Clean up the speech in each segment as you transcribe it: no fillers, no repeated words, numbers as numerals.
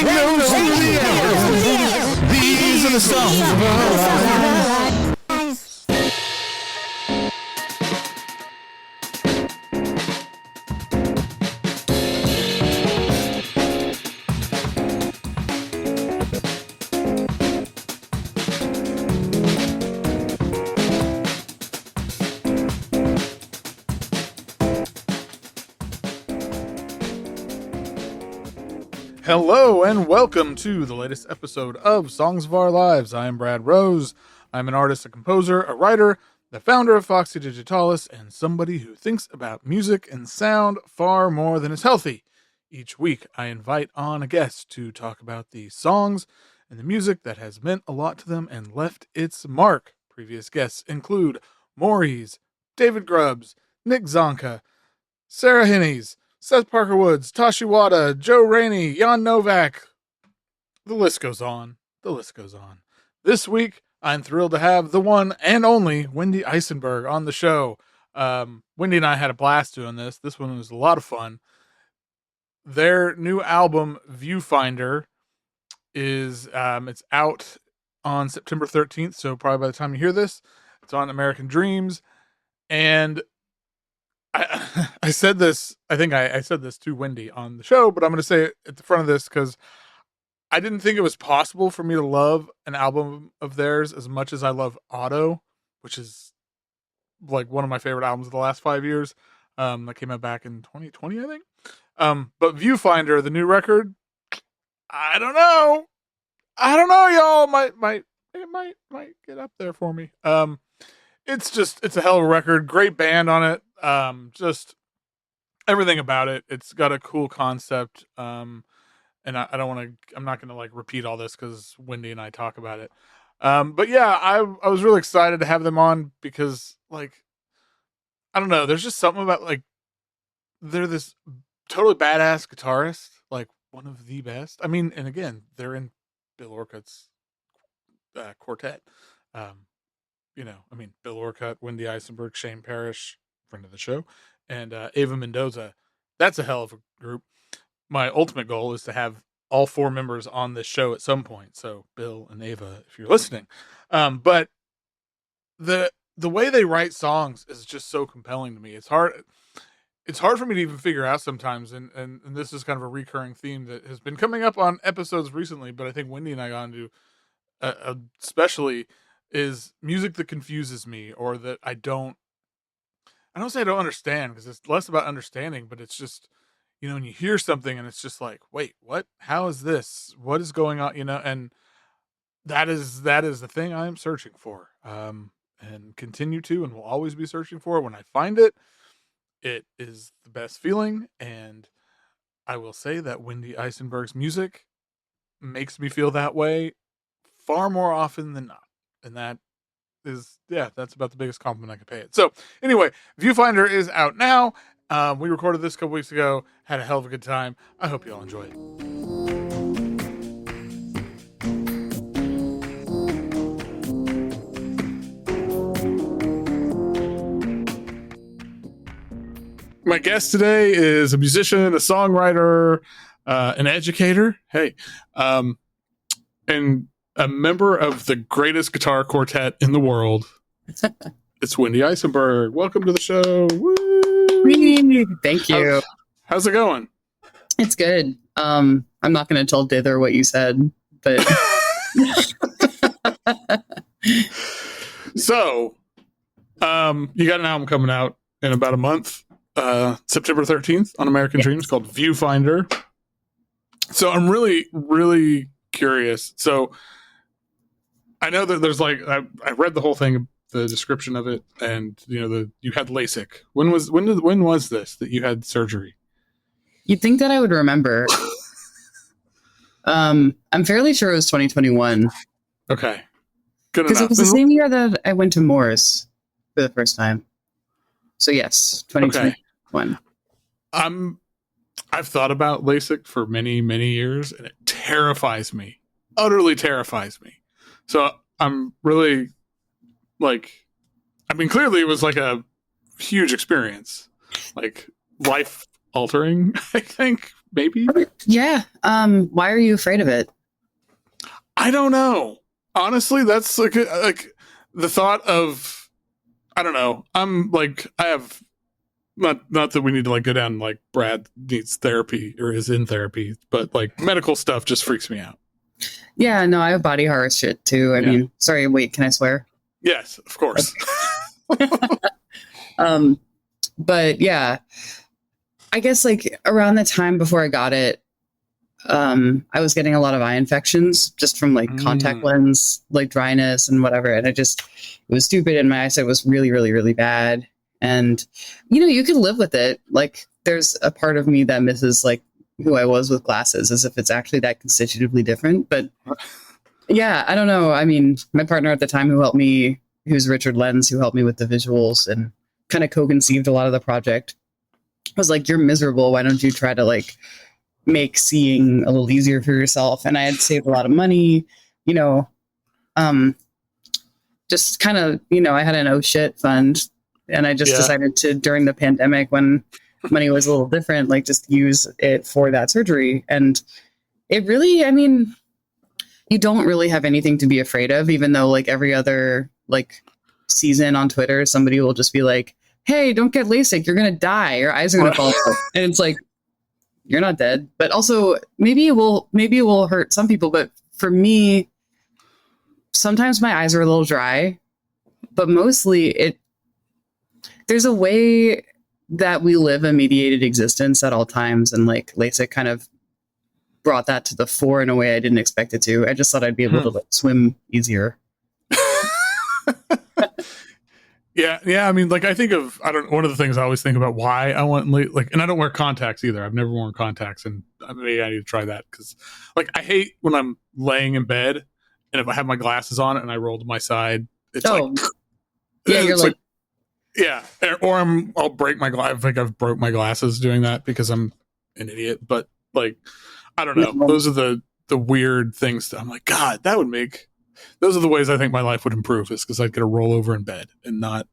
Bang those in the air. These are the songs of our lives. Hello and welcome to the latest episode of Songs of Our Lives. I am Brad Rose. I'm an artist, a composer, a writer, the founder of Foxy, Digitalis, and somebody who thinks about music and sound far more than is healthy. Each week, I invite on a guest to talk about the songs and the music that has meant a lot to them and left its mark. Previous guests include Maurice, David Grubbs, Nick Zonka, Sarah Hinnies, Seth Parker Woods, Tashi Wada, Joe Rainey, Jan Novak. The list goes on. The list goes on. This week, I'm thrilled to have the one and only Wendy Eisenberg on the show. Wendy and I had a blast doing this. This one was a lot of fun. Their new album, Viewfinder, is it's out on September 13th, so probably by the time you hear this, it's on American Dreams. And I said this, I think I said this to Wendy on the show, but I'm going to say it at the front of this because I didn't think it was possible for me to love an album of theirs as much as I love Auto, which is like one of my favorite albums of the last 5 years. That came out back in 2020, I think. But Viewfinder, the new record, I don't know, y'all. It might get up there for me. It's a hell of a record. Great band on it. Just everything about it. It's got a cool concept. And I'm not going to like repeat all this because Wendy and I talk about it. But yeah, I was really excited to have them on because like, I don't know. There's just something about like, they're this totally badass guitarist, like one of the best. I mean, and again, they're in Bill Orcutt's quartet. Bill Orcutt, Wendy Eisenberg, Shane Parrish, friend of the show, and Ava Mendoza. That's a hell of a group. My ultimate goal is to have all four members on this show at some point. So Bill and Ava, if you're listening. But the way they write songs is just so compelling to me. It's hard for me to even figure out sometimes. And this is kind of a recurring theme that has been coming up on episodes recently, but I think Wendy and I got into especially is music that confuses me or that I don't say I don't understand because it's less about understanding, but it's just, when you hear something and it's just like, wait, what? How is this? What is going on? And that is the thing I am searching for, and continue to, and will always be searching for. When I find it, it is the best feeling. And I will say that Wendy Eisenberg's music makes me feel that way far more often than not. And that is, that's about the biggest compliment I could pay it. So anyway, Viewfinder is out now. We recorded this a couple weeks ago, had a hell of a good time. I hope you all enjoy it. My guest today is a musician, a songwriter, an educator. Hey, and a member of the greatest guitar quartet in the world. It's Wendy Eisenberg. Welcome to the show. Woo! Thank you. How's it going? It's good. I'm not going to tell Dither what you said, but so, you got an album coming out in about a month, September 13th on American Dreams, called Viewfinder. So I'm really, really curious. So I know that there's like, I read the whole thing, the description of it, and you had LASIK. When was this that you had surgery? You'd think that I would remember. I'm fairly sure it was 2021. Okay, good enough. Because it was the same year that I went to Morris for the first time. So yes, 2021. Okay. I've thought about LASIK for many, many years, and it terrifies me. Utterly terrifies me. So I'm really clearly it was like a huge experience, like life altering, I think, maybe. Yeah. Why are you afraid of it? I don't know. Honestly, that's like the thought of, I don't know. I'm like, I have not that we need to like go down like Brad needs therapy or is in therapy, but like medical stuff just freaks me out. Yeah, no, I have body horror shit too. I mean, sorry, wait, can I swear? Yes, of course. But yeah, I guess like around the time before I got it, I was getting a lot of eye infections just from like contact lens, like dryness and whatever. And it was stupid. And my eyesight was really, really, really bad. And, you know, you can live with it. Like there's a part of me that misses like who I was with glasses as if it's actually that constitutively different. But yeah, I don't know. I mean, my partner at the time who helped me, who's Richard Lenz, who helped me with the visuals and kind of co-conceived a lot of the project, was like, you're miserable. Why don't you try to like make seeing a little easier for yourself? And I had saved a lot of money, you know, just kind of, you know, I had an oh shit fund, and I just decided to, during the pandemic when money was a little different, like just use it for that surgery. And it really, I mean, you don't really have anything to be afraid of, even though like every other like season on Twitter, somebody will just be like, hey, don't get LASIK. You're going to die. Your eyes are going to fall out. And it's like, you're not dead. But also maybe it will hurt some people. But for me, sometimes my eyes are a little dry, but mostly there's a way that we live a mediated existence at all times. And like LASIK kind of brought that to the fore in a way I didn't expect it to. I just thought I'd be able to like swim easier. Yeah. I mean, like I think of, one of the things I always think about why I want like, and I don't wear contacts either. I've never worn contacts, and maybe I need to try that because like I hate when I'm laying in bed and if I have my glasses on and I roll to my side, it's like, yeah, you're like, yeah, or I'll break my glass. I think I've broke my glasses doing that because I'm an idiot. But like, I don't know. Those are the weird things that I'm like, God, that would make. Those are the ways I think my life would improve, is because I'd get a roll over in bed and not.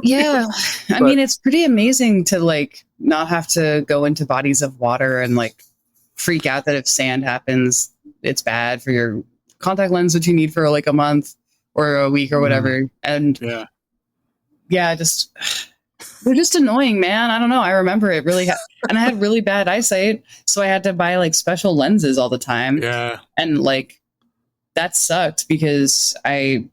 Yeah, I mean, it's pretty amazing to like not have to go into bodies of water and like freak out that if sand happens, it's bad for your contact lens, which you need for like a month or a week or whatever. And yeah, just they're just annoying, man. I don't know. I remember it really, and I had really bad eyesight, so I had to buy like special lenses all the time. Yeah, and like that sucked because I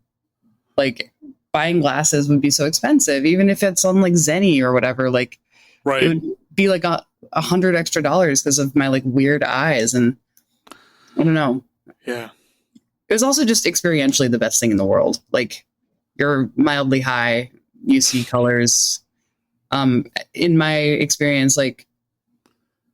like buying glasses would be so expensive, even if it's on like Zenny or whatever. Like, it would be like $100 extra because of my like weird eyes, and I don't know. Yeah, it was also just experientially the best thing in the world. Like, you're mildly high. You see colors. In my experience, like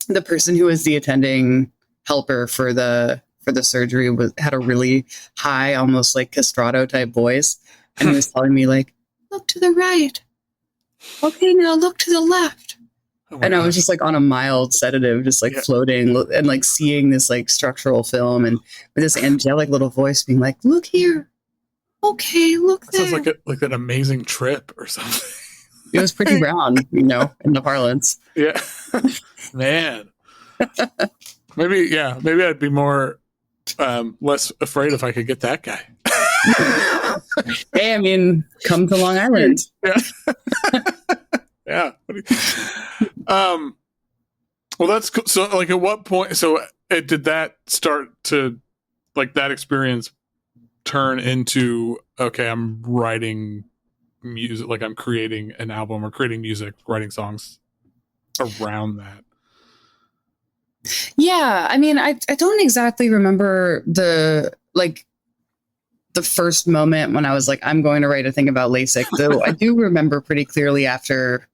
the person who was the attending helper for the surgery had a really high, almost like castrato type voice, and he was telling me like, look to the right. Okay, now look to the left. And I was just like on a mild sedative, just like floating and like seeing this like structural film, and with this angelic little voice being like, look here. Okay, look there. Sounds like an amazing trip or something. It was pretty brown, you know, in the parlance. Yeah. Man. Maybe I'd be more less afraid if I could get that guy. Hey, I mean, come to Long Island. Yeah. Well, that's cool. So like at what point, did that start to, like, that experience turn into, okay, I'm writing music, like I'm creating an album or creating music, writing songs around that? Yeah, I mean, I don't exactly remember the first moment when I was like, I'm going to write a thing about LASIK, though I do remember pretty clearly after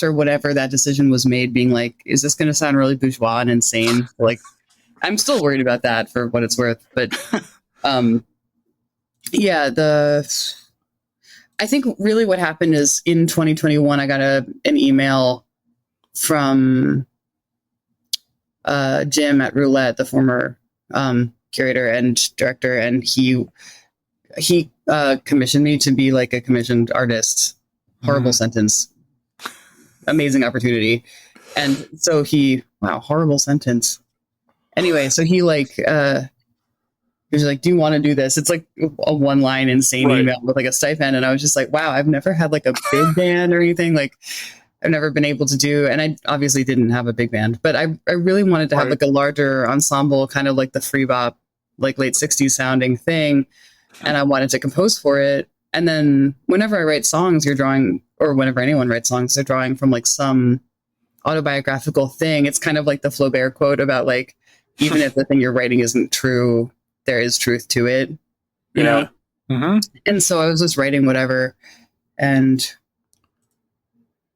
whatever that decision was made, being like, is this going to sound really bourgeois and insane? Like, I'm still worried about that for what it's worth. But yeah, I think really what happened is in 2021, I got an email from Jim at Roulette, the former curator and director, and he commissioned me to be like a commissioned artist. Horrible sentence. Amazing opportunity. And so wow, horrible sentence. Anyway, so he was like, do you want to do this? It's like a one-line insane email with like a stipend. And I was just like, wow, I've never had like a big band or anything. Like I've never been able to do, and I obviously didn't have a big band, but I really wanted to have like a larger ensemble, kind of like the free bop, like late 60s sounding thing. And I wanted to compose for it. And then whenever I write songs, you're drawing, or whenever anyone writes songs, they're drawing from like some autobiographical thing. It's kind of like the Flaubert quote about like, even if the thing you're writing isn't true, there is truth to it, you know? Mm-hmm. And so I was just writing whatever. And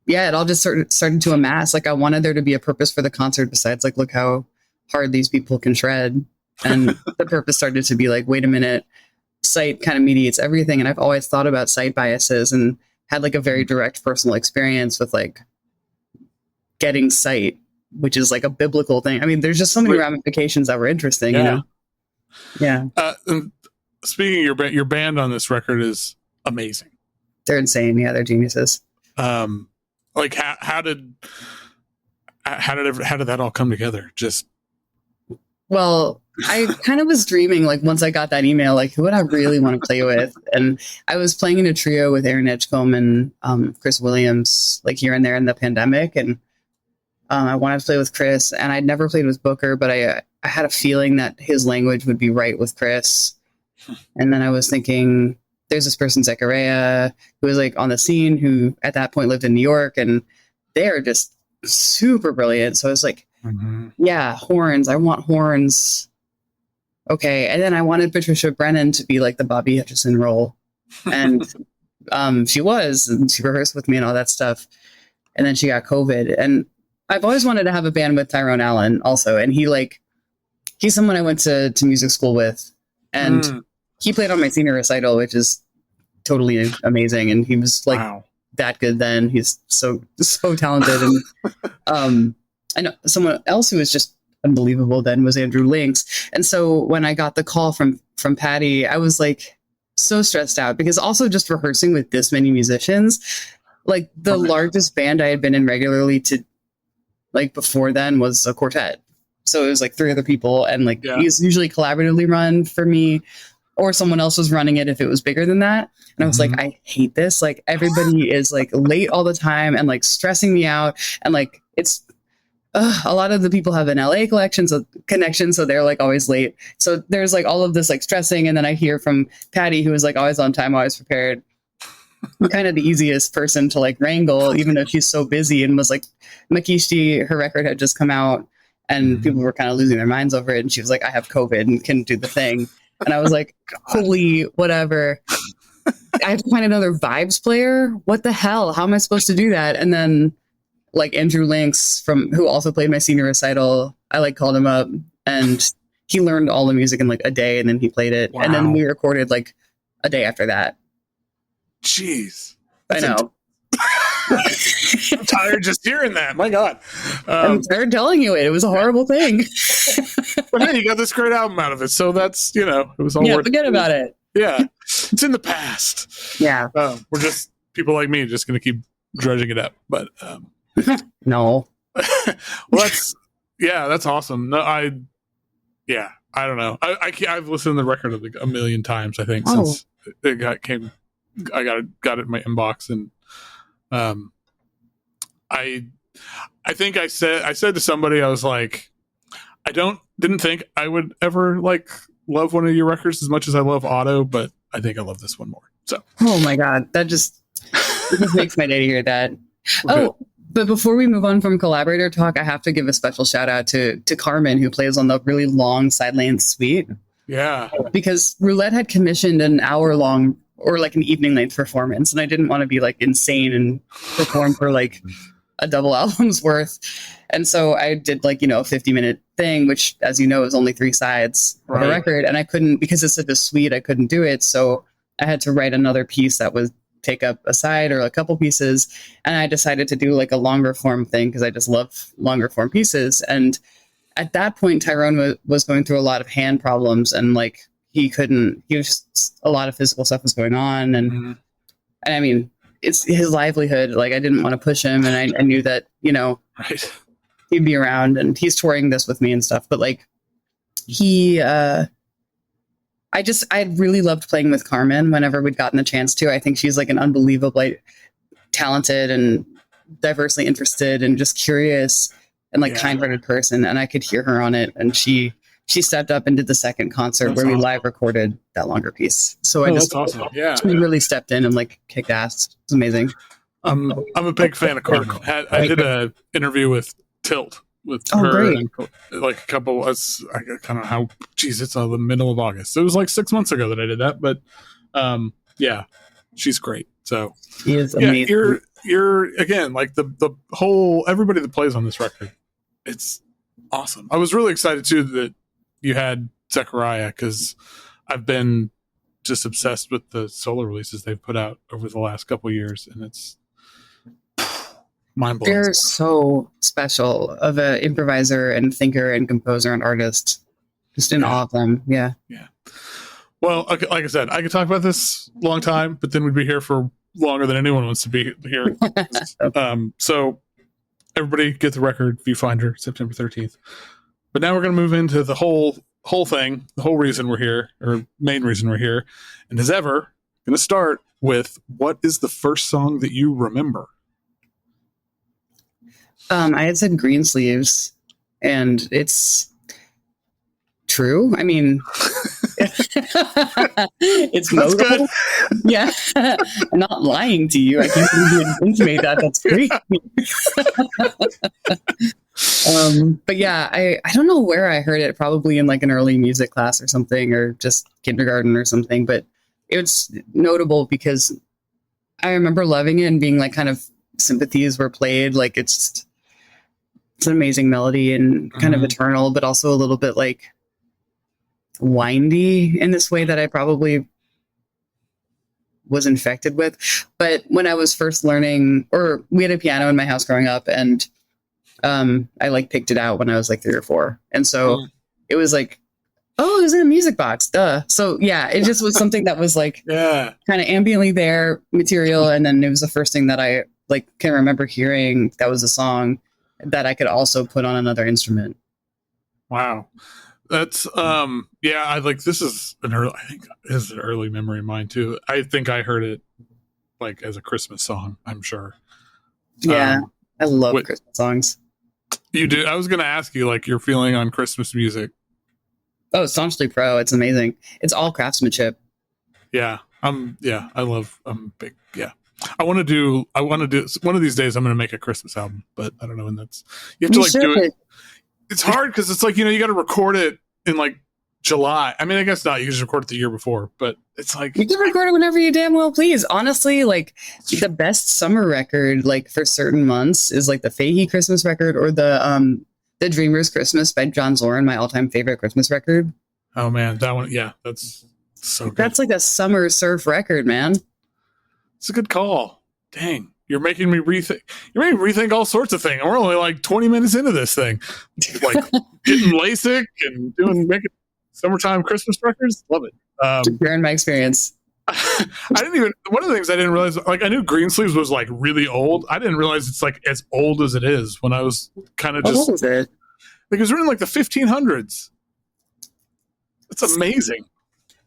yeah, it all just started to amass. Like I wanted there to be a purpose for the concert besides like, look how hard these people can shred. And the purpose started to be like, wait a minute, sight kind of mediates everything. And I've always thought about sight biases and had like a very direct personal experience with like getting sight, which is like a biblical thing. I mean, there's just so many ramifications that were interesting, you know? Yeah. Speaking of your band on this record is amazing. They're insane. Yeah, they're geniuses. Like how did that all come together? Well, I kind of was dreaming, like once I got that email, like who would I really want to play with? And I was playing in a trio with Aaron Edgecombe and Chris Williams, like here and there in the pandemic. And I wanted to play with Chris, and I'd never played with Booker, but I had a feeling that his language would be right with Chris. And then I was thinking, there's this person, Zechariah, who was like on the scene, who at that point lived in New York, and they're just super brilliant. So I was like, yeah, horns. I want horns. Okay. And then I wanted Patricia Brennan to be like the Bobby Hutcherson role. And she was, and she rehearsed with me and all that stuff. And then she got COVID. And I've always wanted to have a band with Tyrone Allin also. And he's someone I went to music school with. And he played on my senior recital, which is totally amazing. And he was like that good then. He's so talented. And I know someone else who was just unbelievable then was Andrew Links. And so when I got the call from Patty, I was like so stressed out, because also just rehearsing with this many musicians, like the largest band I had been in regularly to like before then was a quartet. So it was like 3 other people, and like it's usually collaboratively run for me, or someone else was running it if it was bigger than that. And I was like, I hate this. Like everybody is like late all the time and like stressing me out. And like, it's a lot of the people have an LA connection. So they're like always late. So there's like all of this like stressing. And then I hear from Patty, who is like always on time, always prepared. Kind of the easiest person to like wrangle, even though she's so busy, and was like, Makishti, her record had just come out and people were kind of losing their minds over it. And she was like, I have COVID and couldn't do the thing. And I was like, holy whatever. I have to find another vibes player. What the hell? How am I supposed to do that? And then like Andrew Links, who also played my senior recital, I like called him up, and he learned all the music in like a day, and then he played it. Wow. And then we recorded like a day after that. Jeez. I know. I'm tired just hearing that. My God. I'm tired telling you it. It was a horrible thing. But hey, you got this great album out of it. So that's, it was all worth forget about it. Yeah. It's in the past. Yeah. We're just people like me just going to keep dredging it up. But no. Well, that's awesome. No, I don't know. I've listened to the record like a million times, I think, since it I got it in my inbox, and I think I said to somebody, I was like, I didn't think I would ever like love one of your records as much as I love Auto, but I think I love this one more. So oh my God, it just makes my day to hear that. Oh, but before we move on from collaborator talk, I have to give a special shout out to Carmen, who plays on the really long side lane suite. Yeah, because Roulette had commissioned an hour-long or like an evening length performance, and I didn't want to be like insane and perform for like a double album's worth. And so I did like, a 50-minute thing, which, as you know, is only 3 sides of a record. And I couldn't, because it's such a suite, I couldn't do it. So I had to write another piece that would take up a side or a couple pieces. And I decided to do like a longer form thing, because I just love longer form pieces. And at that point, Tyrone was going through a lot of hand problems, and like he was just, a lot of physical stuff was going on. And I mean, it's his livelihood. Like I didn't want to push him. And I knew that, right. he'd be around, and he's touring this with me and stuff. But like I really loved playing with Carmen whenever we'd gotten the chance to. I think she's like an unbelievably talented and diversely interested and just curious and like kind-hearted person. And I could hear her on it. And she stepped up and did the second concert where we live recorded that longer piece. So that's awesome. Yeah. She really stepped in and like kicked ass. It's amazing. I'm a big fan of Carmen. I did an interview with Tilt with her. Great. Like a couple, it's the middle of August. So it was like 6 months ago that I did that. But yeah, she's great. So she is amazing. You're again, like the whole, everybody that plays on this record, it's awesome. I was really excited too that you had Zechariah, because I've been just obsessed with the solo releases they've put out over the last couple of years, and it's mind-blowing. They're so special of an improviser and thinker and composer and artist. Just in awe of them. Yeah. Well, okay, like I said, I could talk about this a long time, but then we'd be here for longer than anyone wants to be here. So everybody get the record, Viewfinder, September 13th. But now we're going to move into the whole thing, the whole reason we're here, or main reason we're here. And as ever, going to start with, what is the first song that you remember? I had said Greensleaves, and it's true. I mean, it's notable. Yeah, I'm not lying to you. I can't believe you intimate that. That's great. But yeah, I don't know where I heard it. Probably in like an early music class or something, or just kindergarten or something. But it was notable because I remember loving it and being like, kind of sympathies were played. Like it's an amazing melody and kind of eternal, but also a little bit like windy in this way that I probably was infected with. But when I was first learning, or we had a piano in my house growing up, and I like picked it out when I was like 3 or 4. And so it was like, oh, it was in a music box, duh. So yeah, it just was something that was like kind of ambiently there material. And then it was the first thing that I like can remember hearing that was a song that I could also put on another instrument. Wow. That's I like, this is I think this is an early memory of mine too. I think I heard it like as a Christmas song, I'm sure. Yeah. I love Christmas songs. You do? I was going to ask you like your feeling on Christmas music. Oh, staunchly pro. It's amazing. It's all craftsmanship. Yeah. I'm big. Yeah. I want to do one of these days. I'm going to make a Christmas album, but I don't know when that's, you have to do it. It's hard because it's like, you got to record it in like July. I mean, I guess not. You can just record it the year before, but it's like, you can record it whenever you damn well please. Honestly, like the best summer record, like for certain months, is like the Fahey Christmas record, or the Dreamers Christmas by John Zorn, my all-time favorite Christmas record. Oh man, that one. Yeah, that's so good. That's like a summer surf record, man. It's a good call. Dang. You're making me rethink all sorts of things. And we're only like 20 minutes into this thing. Like getting LASIK and making summertime Christmas records. Love it. Sharing my experience. One of the things I didn't realize, like I knew Greensleeves was like really old. I didn't realize it's like as old as it is when I was kind of just. What was it? Like it was written like the 1500s. It's amazing.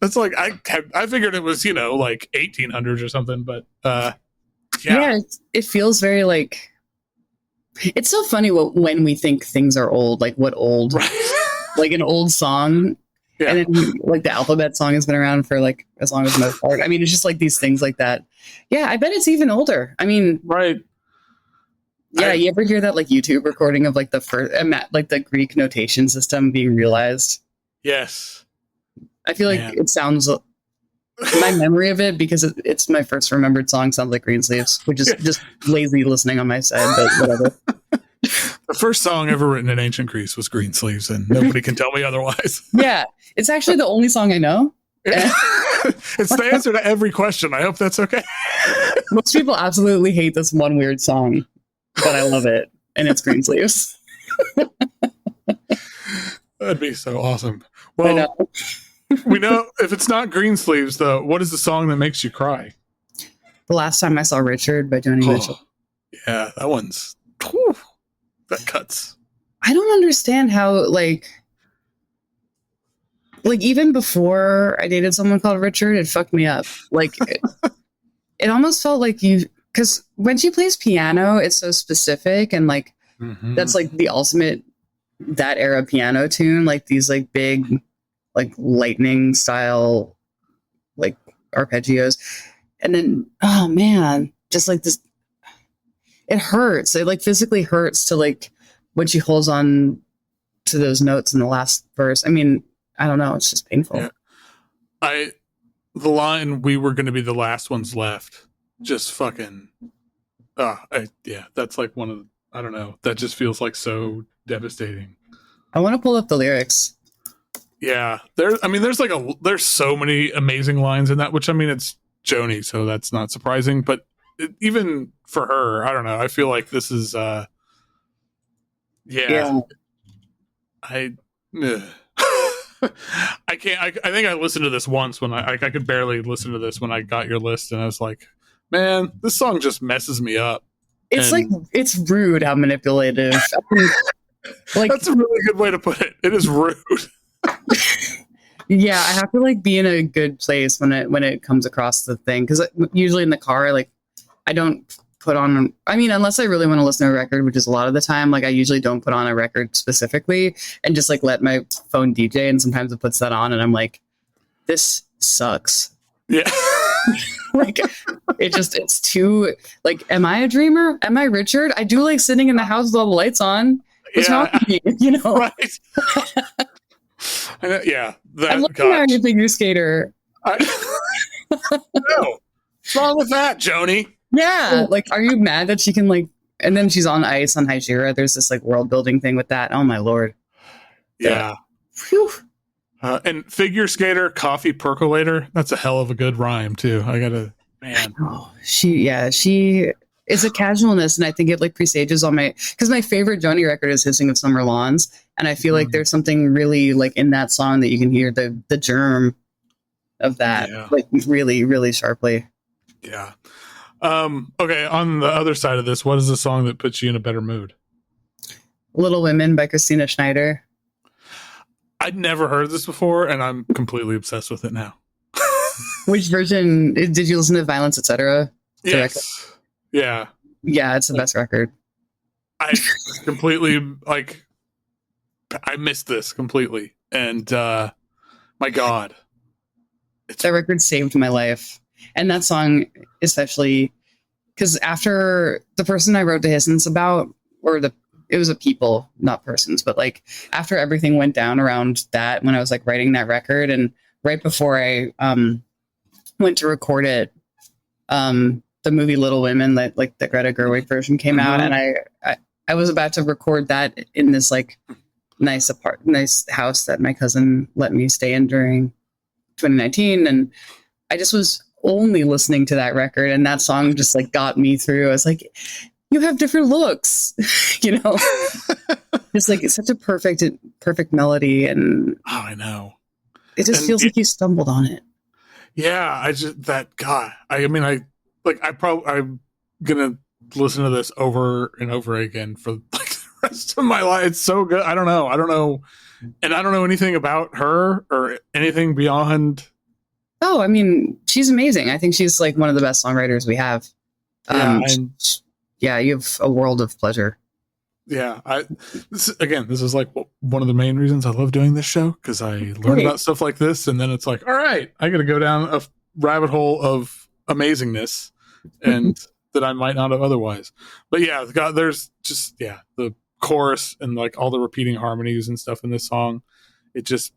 That's like, I figured it was, like 1800s or something, but yeah, it feels very like, it's so funny when we think things are old, like what old, right. Like an old song. Yeah. And then like the alphabet song has been around for like as long as most part. I mean, it's just like these things like that. Yeah, I bet it's even older. I mean, right. Yeah, you ever hear that like YouTube recording of like the first, like the Greek notation system being realized? Yes. I feel like it sounds, my memory of it, because it's my first remembered song, sounds like Greensleeves, which is just lazy listening on my side, but whatever. The first song ever written in ancient Greece was Greensleeves, and nobody can tell me otherwise. Yeah, it's actually the only song I know. It's the answer to every question. I hope that's okay. Most people absolutely hate this one weird song, but I love it, and it's Greensleeves. That'd be so awesome. Well, we know if it's not Greensleeves, though, what is the song that makes you cry? The Last Time I Saw Richard by Joni Mitchell. Yeah, that one's... Whew, that cuts. I don't understand how like even before I dated someone called Richard, it fucked me up. Like it almost felt like because when she plays piano, it's so specific and like that's like the ultimate that era piano tune, like these like big like lightning style like arpeggios, and then oh man, just like this, it hurts. It like physically hurts to like when she holds on to those notes in the last verse. I mean, I don't know, it's just painful. Yeah. The line, "We were going to be the last ones left," just fucking that's like one of, I don't know, that just feels like so devastating. I want to pull up the lyrics. Yeah, there's so many amazing lines in that, which I mean, it's Joni, so that's not surprising, but even for her, I don't know, I feel like this is I can't. I think I listened to this once when I could barely listen to this when I got your list, and I was like, man, this song just messes me up. It's like, it's rude how manipulative. Like, that's a really good way to put it. It is rude. Yeah, I have to like be in a good place when it comes across the thing, because usually in the car, like I don't put on. I mean, unless I really want to listen to a record, which is a lot of the time. Like I usually don't put on a record specifically, and just like let my phone DJ. And sometimes it puts that on, and I'm like, this sucks. Yeah. Like it's too like, am I a dreamer? Am I Richard? I do like sitting in the house with all the lights on. What's wrong with me? You know? Right. Yeah. I'm looking at your figure skater. No. What's wrong with that, Joni? Yeah. Like, are you mad that she can like, and then she's on ice on High Shira? There's this like world building thing with that. Oh my Lord. Yeah. Phew. And figure skater, coffee percolator. That's a hell of a good rhyme too. I gotta, man. Oh, she is a casualness, and I think it like presages on because my favorite Joni record is Hissing of Summer Lawns, and I feel like there's something really like in that song that you can hear the germ of that like really, really sharply. Yeah. Okay. On the other side of this, what is the song that puts you in a better mood? Little Women by Christina Schneider. I'd never heard this before, and I'm completely obsessed with it now. Which version? Did you listen to Violence, Etc.? Yes. Yeah. Yeah, it's the best record. I completely, like, I missed this completely. And, my God. That record saved my life. And that song, especially, because after the person I wrote the Hissins about, it was a people, not persons, but like after everything went down around that, when I was like writing that record, and right before I went to record it, the movie Little Women, that like the Greta Gerwig version came out, and I was about to record that in this like nice house that my cousin let me stay in during 2019, and I just was only listening to that record, and that song just like got me through. I was like, you have different looks, you know. Just like, it's such a perfect melody, and I know it just feels like you stumbled on it. Yeah, I'm gonna listen to this over and over again for like the rest of my life. It's so good. I don't know, and I don't know anything about her or anything beyond. Oh, I mean, she's amazing. I think she's like one of the best songwriters we have. Yeah, you have a world of pleasure. Yeah, this is like one of the main reasons I love doing this show, because I learn about stuff like this, and then it's like, all right, I got to go down a rabbit hole of amazingness, and that I might not have otherwise. But yeah, God, there's just the chorus and like all the repeating harmonies and stuff in this song. It just,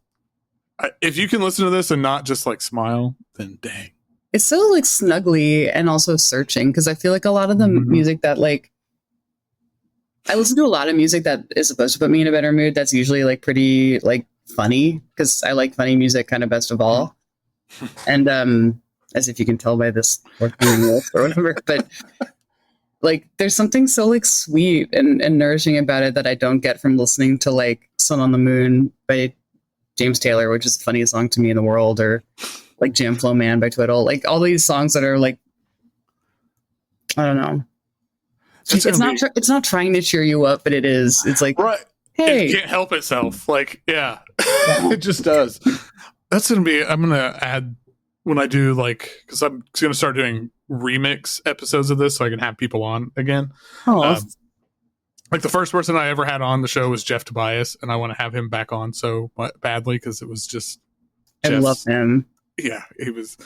if you can listen to this and not just like smile, then dang. It's so like snuggly and also searching, because I feel like a lot of the music that like, I listen to a lot of music that is supposed to put me in a better mood. That's usually like pretty like funny, because I like funny music kind of best of all. And as if you can tell by this working list or whatever, but like there's something so like sweet and nourishing about it that I don't get from listening to like Sun on the Moon by James Taylor, which is the funniest song to me in the world, or like Jam Flow Man by Twiddle. Like all these songs that are like, I don't know. It's not trying to cheer you up, but it is. It's like, right. Hey. It can't help itself. Like, yeah. It just does. That's gonna be. I'm gonna add when I do because I'm gonna start doing remix episodes of this so I can have people on again. Oh, Like the first person I ever had on the show was Jeff Tobias, and I want to have him back on so badly because it was just. I love him. Yeah, he was,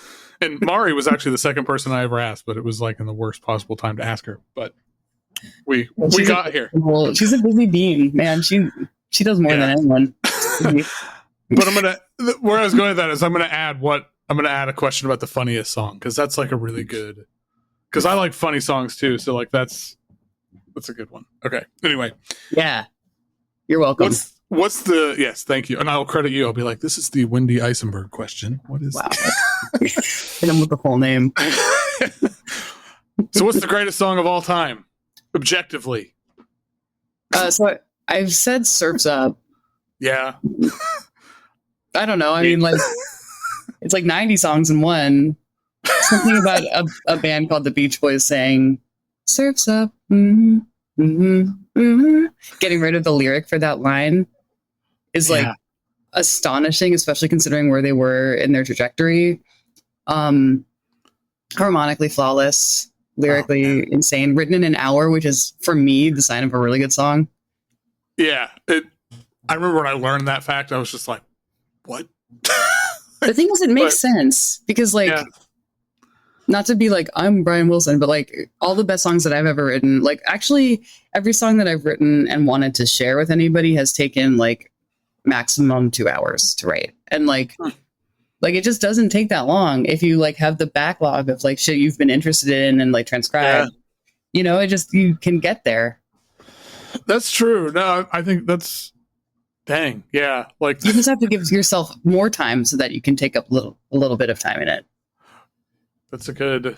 and Mari was actually the second person I ever asked, but it was like in the worst possible time to ask her. But we got here. Well, she's a busy being, man. She does more than anyone. But where I was going with that is I'm gonna add a question about the funniest song because that's like a really good. Because I like funny songs too, so like that's a good one. Okay. Anyway. Yeah. You're welcome. What's the yes? Thank you, and I'll credit you. I'll be like, this is the Wendy Eisenberg question. What is? Wow. Hit him with the full name. So, what's the greatest song of all time, objectively? So I've said "Surf's Up." Yeah. I don't know. I mean, like, it's like 90 songs in one. Something about a band called the Beach Boys saying "Surf's Up." Mm-hmm, mm-hmm, mm-hmm. Getting rid of the lyric for that line is like astonishing, especially considering where they were in their trajectory. Harmonically flawless, lyrically insane, written in an hour, which is for me the sign of a really good song. Yeah, I remember when I learned that fact, I was just like, "What?" The thing is, it makes sense because, like, not to be like I'm Brian Wilson, but like all the best songs that I've ever written, like actually every song that I've written and wanted to share with anybody has taken like maximum 2 hours to write, and like it just doesn't take that long if you like have the backlog of like shit you've been interested in and like transcribe. You know, you can get there. That's true. No, I think that's dang. Yeah, like you just have to give yourself more time so that you can take up a little bit of time in it. That's a good.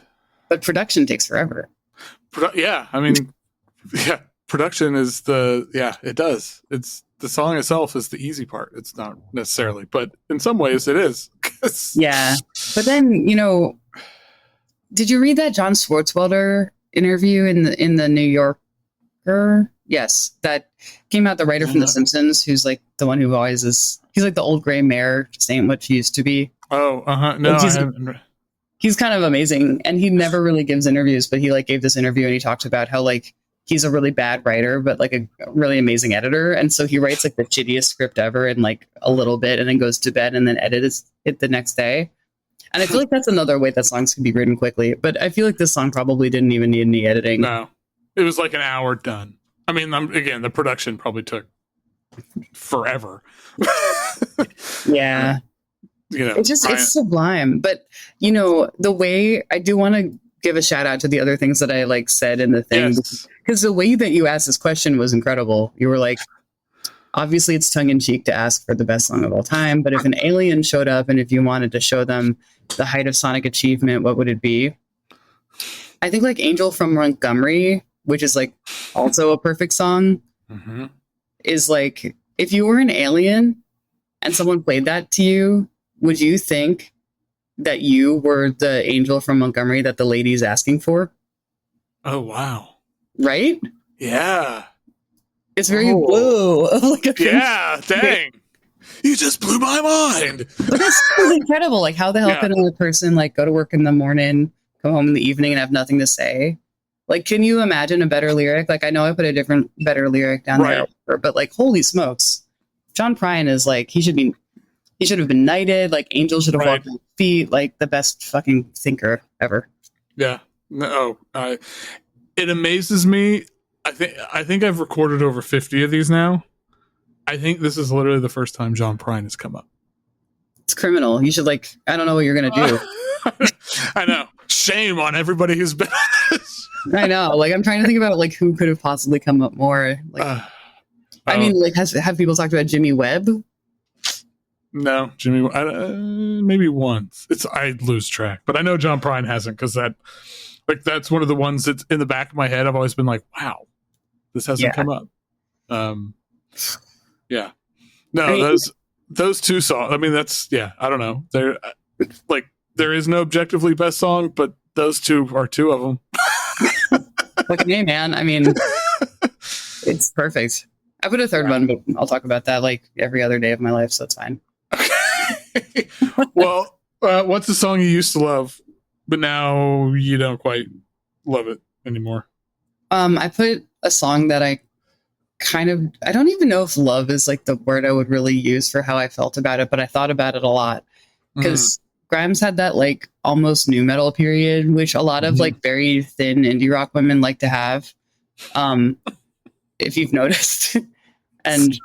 But production takes forever. Yeah, I mean, yeah, production is it does. It's the song itself is the easy part. It's not necessarily, but in some ways it is. Yeah, but then did you read that John Swartzwelder interview in the New Yorker? Yes, that came out. The writer from The Simpsons, who's like the one who always is. He's like the old gray mayor, just ain't what she used to be. Oh, no, I haven't. He's kind of amazing, and he never really gives interviews, but he like gave this interview and he talked about how like he's a really bad writer, but like a really amazing editor. And so he writes like the shittiest script ever in like a little bit and then goes to bed and then edits it the next day. And I feel like that's another way that songs can be written quickly. But I feel like this song probably didn't even need any editing. No, it was like an hour done. I mean, again, the production probably took forever. Yeah. It's sublime. But, the way I do want to give a shout out to the other things that I like said in the thing, because the way that you asked this question was incredible. You were like, obviously it's tongue in cheek to ask for the best song of all time, but if an alien showed up and if you wanted to show them the height of sonic achievement, what would it be? I think like Angel from Montgomery, which is like also a perfect song, is like, if you were an alien and someone played that to you, would you think that you were the angel from Montgomery that the lady's asking for? Oh, wow. Right? Yeah. It's very blue. Dang. You just blew my mind. But that's incredible. Like, how the hell can a person like go to work in the morning, come home in the evening and have nothing to say? Like, can you imagine a better lyric? Like, I know I put a better lyric down there, but like, holy smokes. John Prine is like, he should have been knighted. Like, Angel should have walked on feet. Like, the best fucking thinker ever. Yeah. No. It amazes me. I think I've recorded over 50 of these now. I think this is literally the first time John Prine has come up. It's criminal. You should like, I don't know what you're going to do. I know. Shame on everybody who's been on this. I know. Like, I'm trying to think about like who could have possibly come up more. Like, I mean, like, have people talked about Jimmy Webb? No, Jimmy. Maybe once. I lose track, but I know John Prine hasn't because that's one of the ones that's in the back of my head. I've always been like, wow, this hasn't come up. Yeah. No, I mean, those two songs. I mean, I don't know. They're like, there is no objectively best song, but those two are two of them. Like, hey, man. I mean, it's perfect. I put a third one, but I'll talk about that like every other day of my life, so it's fine. Okay. Well, what's the song you used to love, but now you don't quite love it anymore? I put a song that I don't even know if love is like the word I would really use for how I felt about it, but I thought about it a lot because Grimes had that like almost new metal period, which a lot of like very thin indie rock women like to have. If you've noticed. And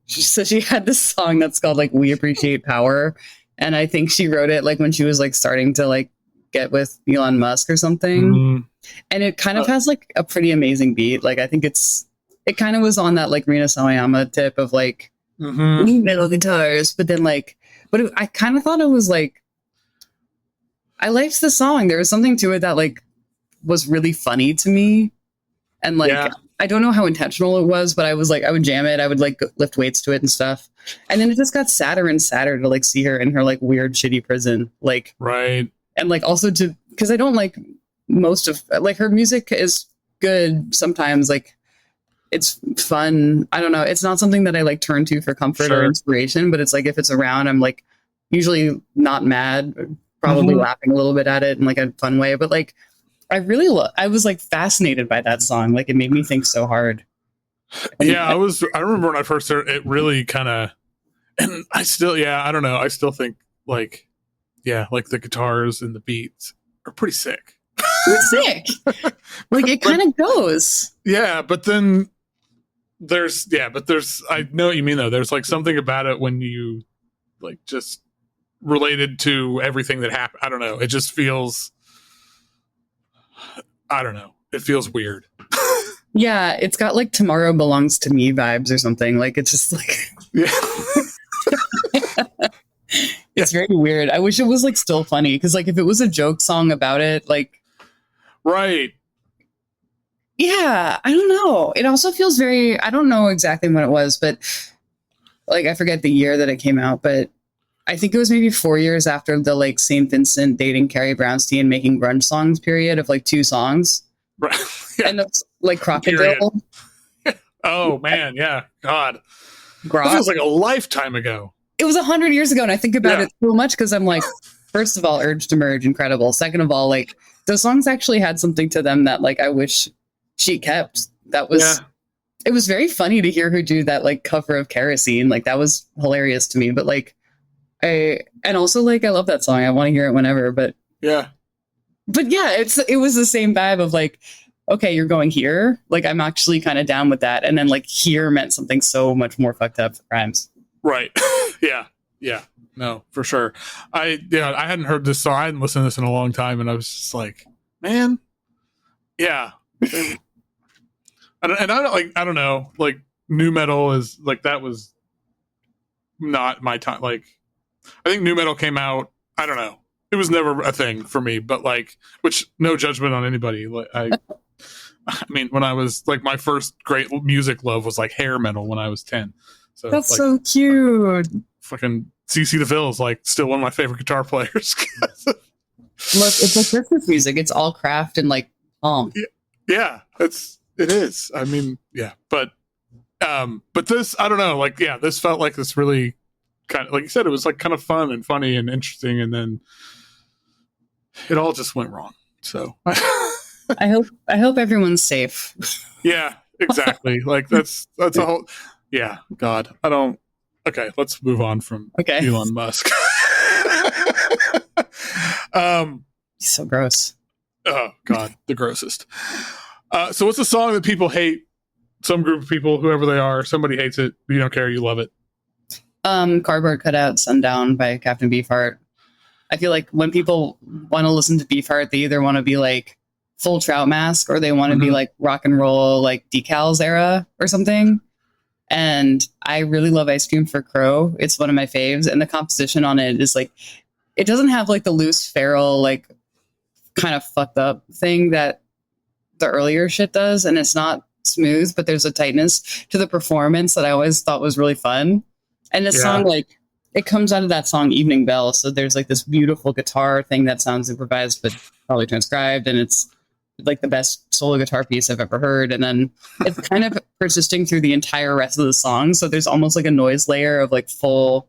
so she had this song that's called like We Appreciate Power. And I think she wrote it like when she was like starting to like get with Elon Musk or something. And it kind of has like a pretty amazing beat. Like I think it kind of was on that like Rina Sawayama tip of like metal guitars, but then like, I kind of thought it was like, I liked the song. There was something to it that like was really funny to me. And like, I don't know how intentional it was, but I was like, I would jam it. I would like lift weights to it and stuff. And then it just got sadder and sadder to like see her in her like weird, shitty prison. Like, right. And like also because I don't like most of like her music is good sometimes. Like it's fun. I don't know. It's not something that I like turn to for comfort or inspiration, but it's like if it's around, I'm like usually not mad, probably laughing a little bit at it in like a fun way. But like, I was like fascinated by that song. Like it made me think so hard. I remember when I first heard it, really kind of, and I still, I don't know. I still think like the guitars and the beats are pretty sick. It's sick. Like it kind of goes. Yeah. But then I know what you mean though. There's like something about it when you like just related to everything that happened. I don't know. It just feels, I don't know. It feels weird. Yeah, it's got like Tomorrow Belongs to Me vibes or something. Like it's just like it's very weird. I wish it was like still funny because like if it was a joke song about it, like right. Yeah, I don't know. It also feels very I don't know exactly when it was, but like I forget the year that it came out, but I think it was maybe 4 years after the like St. Vincent dating Carrie Brownstein making grunge songs period of like 2 songs. Right. And it's like Crocodile. Oh man, yeah. God. That feels like a lifetime ago. It was 100 years ago, and I think about it so much because I'm like, first of all, Urge to Merge, incredible. Second of all, like those songs actually had something to them that like I wish she kept. That was it was very funny to hear her do that like cover of Kerosene. Like that was hilarious to me. But like and also like I love that song. I want to hear it whenever, but yeah, it was the same vibe of like, okay, you're going here. Like I'm actually kind of down with that. And then like here meant something so much more fucked up for Grimes. Right. Yeah. No, for sure. I hadn't heard this song. I hadn't listened to this in a long time, and I was just like, man, yeah. And I don't know, like new metal is like that was not my time. Like I think new metal came out. I don't know. It was never a thing for me, but like, which no judgment on anybody. Like I mean, when I was like my first great music love was like hair metal when I was 10. So that's like, so cute. Fucking CC DeVille is like still one of my favorite guitar players. Look, it's like Christmas music. It's all craft and like yeah, it is. I mean, yeah, but this, I don't know, like this felt like this really kind of, like you said, it was like kind of fun and funny and interesting, and then it all just went wrong. So I hope everyone's safe. Yeah, exactly. Like that's a whole. Yeah, God, I don't. Okay, let's move on from Elon Musk. He's so gross. Oh God, the grossest. So what's the song that people hate? Some group of people, whoever they are, somebody hates it. You don't care. You love it. Cardboard Cutout Sundown by Captain Beefheart. I feel like when people want to listen to Beefheart, they either want to be like full Trout Mask or they want to be like rock and roll, like Decals era or something. And I really love Ice Cream for Crow. It's one of my faves. And the composition on it is like, it doesn't have like the loose feral, like kind of fucked up thing that the earlier shit does. And it's not smooth, but there's a tightness to the performance that I always thought was really fun. And this song, like, it comes out of that song Evening Bell. So there's like this beautiful guitar thing that sounds improvised, but probably transcribed. And it's like the best solo guitar piece I've ever heard. And then it's kind of persisting through the entire rest of the song. So there's almost like a noise layer of like full,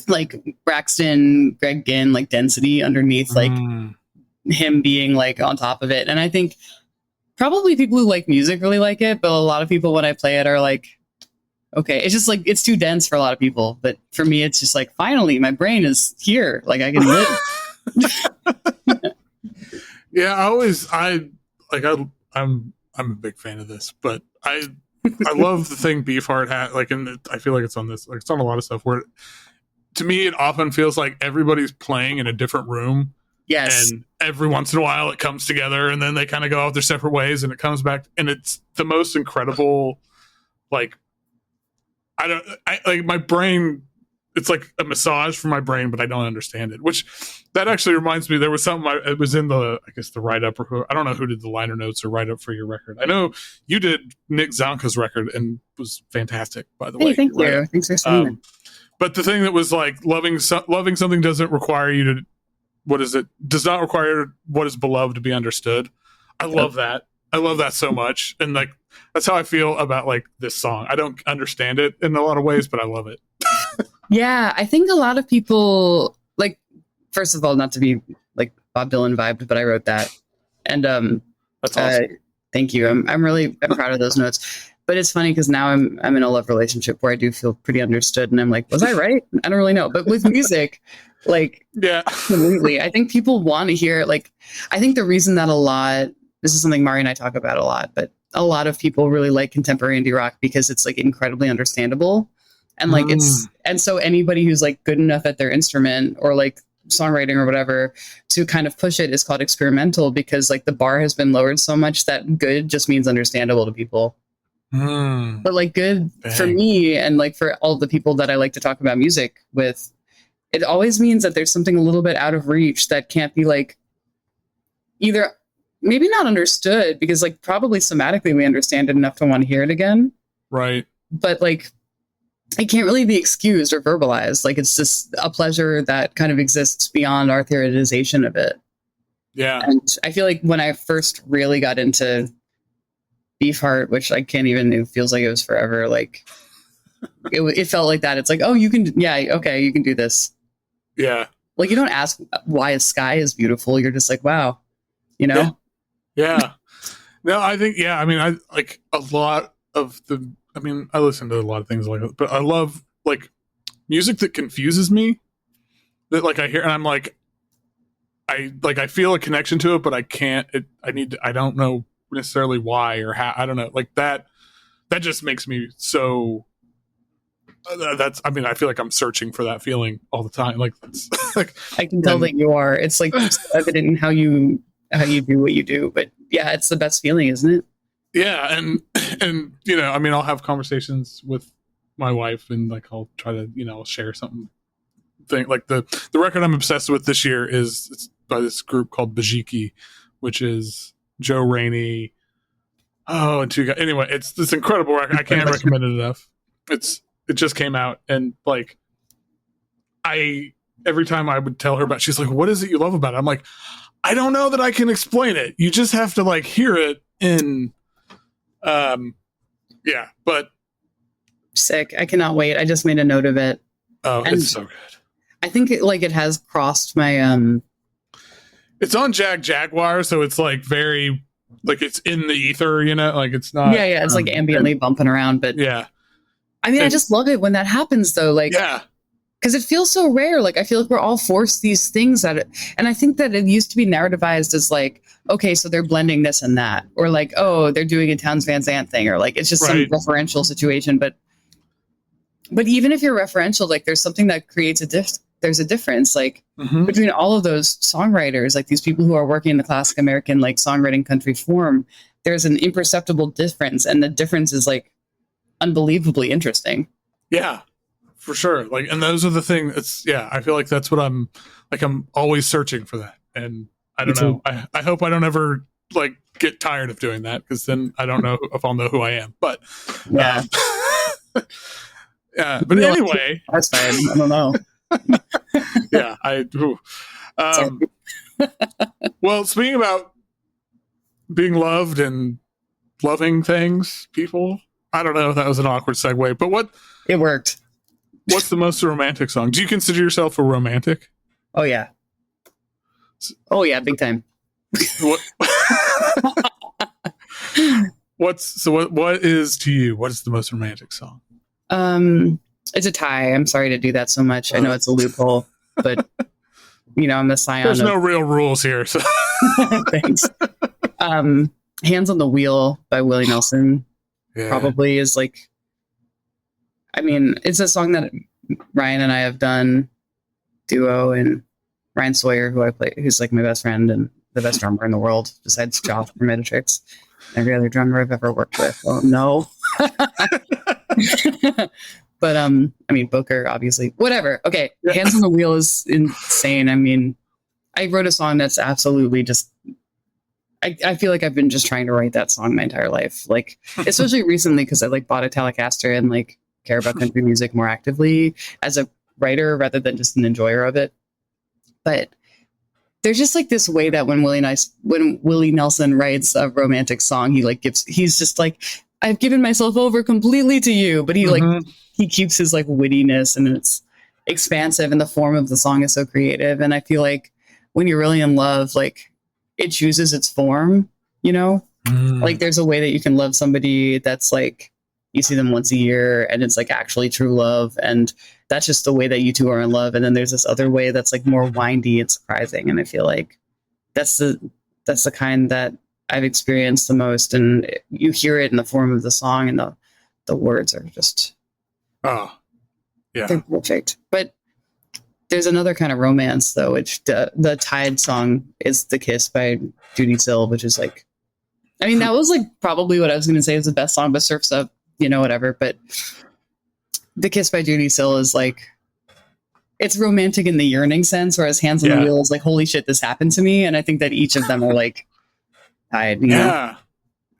like Braxton, Greg Ginn, like density underneath, like him being like on top of it. And I think probably people who like music really like it, but a lot of people when I play it are like, okay, it's just like, it's too dense for a lot of people. But for me, it's just like, finally, my brain is here. Like I can live. Yeah, I'm a big fan of this, but I love the thing Beefheart had, like, and I feel like it's on this, like it's on a lot of stuff where, to me, it often feels like everybody's playing in a different room. Yes. And every once in a while it comes together and then they kind of go off their separate ways and it comes back, and it's the most incredible, like, like my brain, it's like a massage for my brain, but I don't understand it, which that actually reminds me, there was something, it was in the, I guess the write-up, or I don't know who did the liner notes or write-up for your record. I know you did Nick Zonka's record and was fantastic, by the way. Thank you. Right? Thanks for saying that. But the thing that was like, loving something doesn't require you to, does not require what is beloved to be understood. I love that. I love that so much. And like, that's how I feel about like this song. I don't understand it in a lot of ways, but I love it. Yeah, I think a lot of people, like, first of all, not to be like Bob Dylan vibed, but I wrote that. And that's awesome. Thank you. I'm proud of those notes. But it's funny because now I'm in a love relationship where I do feel pretty understood, and I'm like, was I right? I don't really know. But with music, like, yeah, absolutely. I think people want to hear, like, I think the reason that this is something Mari and I talk about a lot, but a lot of people really like contemporary indie rock because it's like incredibly understandable. And like and so anybody who's like good enough at their instrument or like songwriting or whatever to kind of push it is called experimental, because like the bar has been lowered so much that good just means understandable to people. But like good for me and like for all the people that I like to talk about music with, it always means that there's something a little bit out of reach that can't be like either maybe not understood, because like probably somatically we understand it enough to want to hear it again. Right. But like it can't really be excused or verbalized. Like it's just a pleasure that kind of exists beyond our theorization of it. Yeah. And I feel like when I first really got into Beefheart, which I can't even, it feels like it was forever. Like it felt like that. It's like, oh, you can do this. Yeah. Like you don't ask why a sky is beautiful. You're just like, wow, you know? Yeah. No, I think, I mean, I like a lot of I listen to a lot of things like that, but I love like music that confuses me, that like I hear and I'm like, I feel a connection to it, but I can't, I don't know necessarily why or how, I don't know, like that just makes me so, I feel like I'm searching for that feeling all the time. Like, like I can tell that you are, it's like evident in how you do what you do, but yeah, it's the best feeling, isn't it? Yeah. And, you know, I mean, I'll have conversations with my wife and like, I'll try to, you know, share something like the record I'm obsessed with this year is by this group called Bajiki, which is Joe Rainey. Oh, and two guys. Anyway, it's this incredible record. I can't recommend it enough. It just came out, and like every time I would tell her about it, she's like, what is it you love about it? I'm like, I don't know that I can explain it. You just have to like hear it in but sick. I cannot wait. I just made a note of it. Oh, and it's so good. I think it has crossed my it's on Jaguar, so it's like very like it's in the ether, you know, like it's not it's like ambiently bumping around, but I mean, I just love it when that happens though, like because it feels so rare. Like I feel like we're all forced these things and I think that it used to be narrativized as like, okay, so they're blending this and that, or like, oh, they're doing a Townes Van Zandt thing, or like it's just some referential situation. But even if you're referential, like there's something that creates there's a difference like between all of those songwriters, like these people who are working in the classic American like songwriting country form. There's an imperceptible difference, and the difference is like unbelievably interesting. Yeah, for sure. Like, and those are the things. I feel like that's what I'm always searching for that, and I don't know. I hope I don't ever like get tired of doing that, because then I don't know if I'll know who I am. But but anyway, that's fine. I don't know. Well, speaking about being loved and loving things, people. I don't know if that was an awkward segue, but it worked. What's the most romantic song? Do you consider yourself a romantic? Oh yeah. Oh yeah, big time. What? What is to you? What is the most romantic song? It's a tie. I'm sorry to do that so much. I know it's a loophole, but I'm the scion. There's no real rules here. So. Thanks. Hands on the Wheel by Willie Nelson probably is like, I mean, it's a song that Ryan and I have done duo, and Ryan Sawyer, who's like my best friend and the best drummer in the world, besides Josh from Metatrix, every other drummer I've ever worked with. Oh no. But I mean, Booker, obviously. Whatever. Okay, Hands on the Wheel is insane. I mean, I wrote a song that's absolutely just. I feel like I've been just trying to write that song my entire life, like especially recently because I like bought a Telecaster and like care about country music more actively as a writer rather than just an enjoyer of it. But there's just like this way that when Willie Nelson writes a romantic song, he's just like, I've given myself over completely to you, but he keeps his like wittiness, and it's expansive, and the form of the song is so creative. And I feel like when you're really in love, like it chooses its form, like there's a way that you can love somebody that's like, you see them once a year and it's like actually true love. And that's just the way that you two are in love. And then there's this other way that's like more windy and surprising. And I feel like that's the kind that I've experienced the most. And you hear it in the form of the song, and the words are just, they're perfect. But there's another kind of romance though, which the Tide song is The Kiss by Judy Sill, which is like, I mean, that was like probably what I was going to say is the best song, but Surf's Up, whatever. But The Kiss by Judy Sill is like, it's romantic in the yearning sense, whereas Hands on the Wheel is like, holy shit, this happened to me. And I think that each of them are like tied, you know?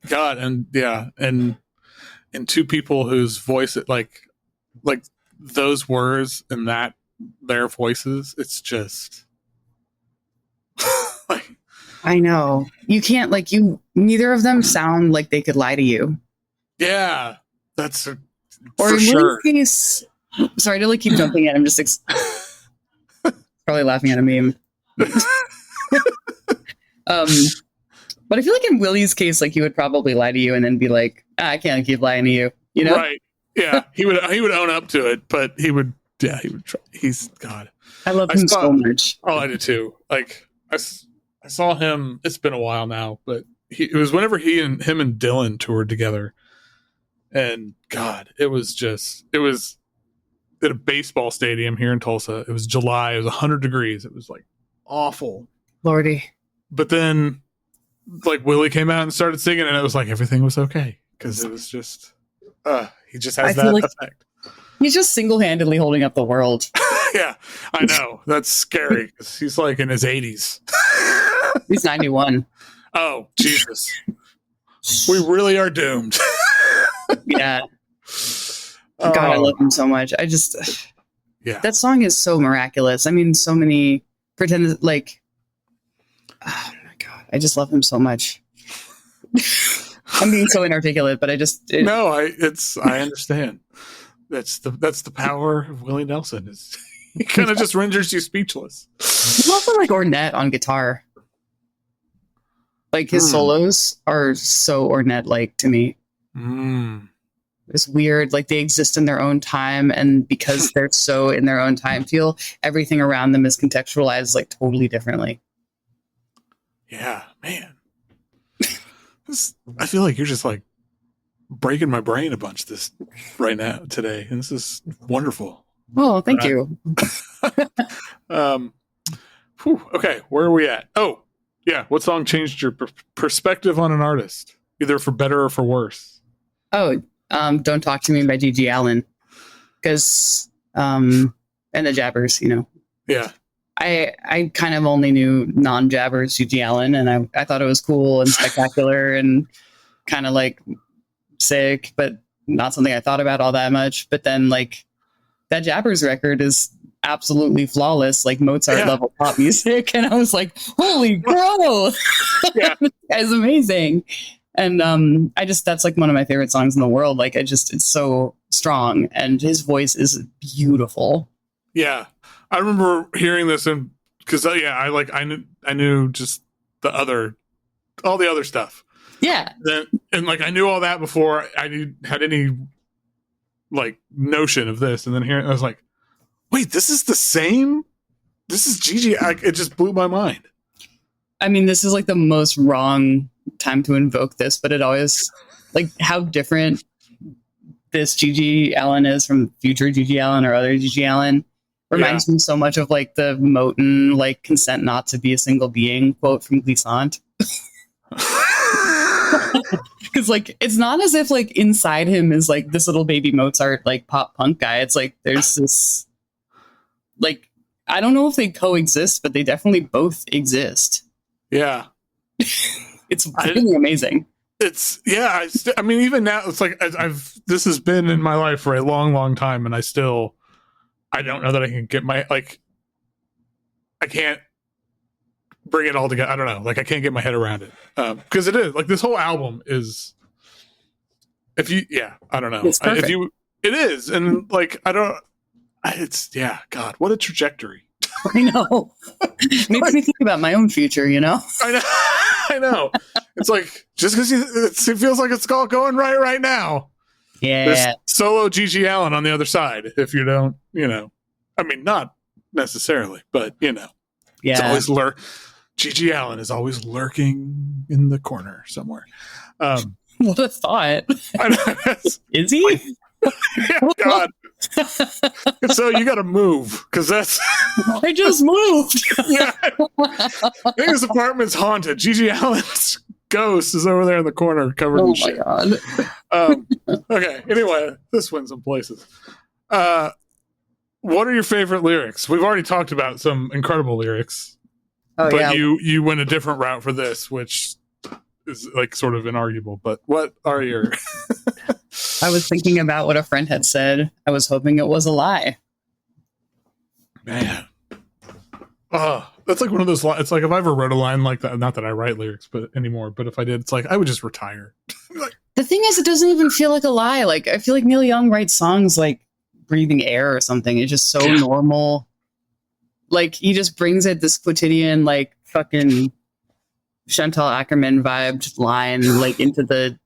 God. And two people whose voice, like those words and that, their voices, it's just like, I know you can't neither of them sound like they could lie to you. Yeah, that's or in sure. Case, sorry to keep jumping in. I'm just probably laughing at a meme. But I feel like in Willie's case, like he would probably lie to you and then be like, I can't keep lying to you, Right. Yeah, he would own up to it, but he would try. He's God. I love him so much. Oh, I do too. Like I saw him. It's been a while now, but it was whenever him and Dylan toured together, and God, it was at a baseball stadium here in Tulsa. It was July. It was 100 degrees. It was like awful. Lordy. But then, like Willie came out and started singing, and it was like everything was okay because it was just. He just has that effect. He's just single-handedly holding up the world. Yeah, I know. That's scary because he's like in his 80s. He's 91. Oh, Jesus. We really are doomed. Yeah. God, I love him so much. That song is so miraculous. I mean, so many oh my God, I just love him so much. I'm being so inarticulate, but I understand. That's the power of Willie Nelson. He kind of just renders you speechless. He's also like Ornette on guitar. Like his solos are so Ornette-like to me. It's weird. Like they exist in their own time, and because they're so in their own time feel, everything around them is contextualized like totally differently. Yeah, man. I feel like you're just like breaking my brain a bunch today, and this is wonderful. Oh, thank you. Okay, where are we at? Oh, yeah. What song changed your perspective on an artist, either for better or for worse? Oh, Don't Talk to Me by Gigi Allin, because and the Jabbers, Yeah. I kind of only knew non-Jabbers Gigi Allin, and I thought it was cool and spectacular and kind of like sick, but not something I thought about all that much. But then like that Jabbers record is absolutely flawless, like Mozart level pop music. And I was like, holy crow, Yeah. this guy's amazing. And that's like one of my favorite songs in the world. Like it's so strong, and his voice is beautiful. Yeah. I remember hearing this, and because I knew just all the other stuff. Yeah. And like I knew all that before I had any like notion of this, and then hearing, I was like, wait, this is the same? This is Gigi. It just blew my mind. I mean, this is like the most wrong time to invoke this, but it always, like, how different this Gigi Allin is from future Gigi Allin or other Gigi Allin reminds me so much of like the Moten, like, consent not to be a single being quote from Glissant. Because like it's not as if like inside him is like this little baby Mozart like pop punk guy. It's like there's this, like, I don't know if they coexist, but they definitely both exist. Yeah. It's really amazing. It's I mean, even now it's like this has been in my life for a long, long time, and I don't know that I can get I can't bring it all together. I don't know. Like, I can't get my head around it. Because it is like this whole album is, I don't know. It's perfect. It is. And like, God, what a trajectory. I know. Makes me think about my own future, you know? I know. It's like, just because it feels like it's all going right now. Yeah. There's solo Gigi Allin on the other side. If you don't, I mean, not necessarily, but it's always Gigi Allin is always lurking in the corner somewhere. What a thought. Is he? Yeah, God. So you got to move, because that's. I just moved. Yeah. I think his apartment's haunted. Gigi Allen's ghost is over there in the corner covered in shit. Oh my God. Okay. Anyway, this went some places. What are your favorite lyrics? We've already talked about some incredible lyrics. Oh, but you went a different route for this, which is like sort of inarguable. But what are your? I was thinking about what a friend had said. I was hoping it was a lie. Man, that's like one of those. It's like if I ever wrote a line like that. Not that I write lyrics, but anymore. But if I did, it's like I would just retire. Like, the thing is, it doesn't even feel like a lie. Like, I feel like Neil Young writes songs like breathing air or something. It's just so normal. Like, he just brings it this quotidian, like, fucking Chantal Ackerman vibed line, like, into the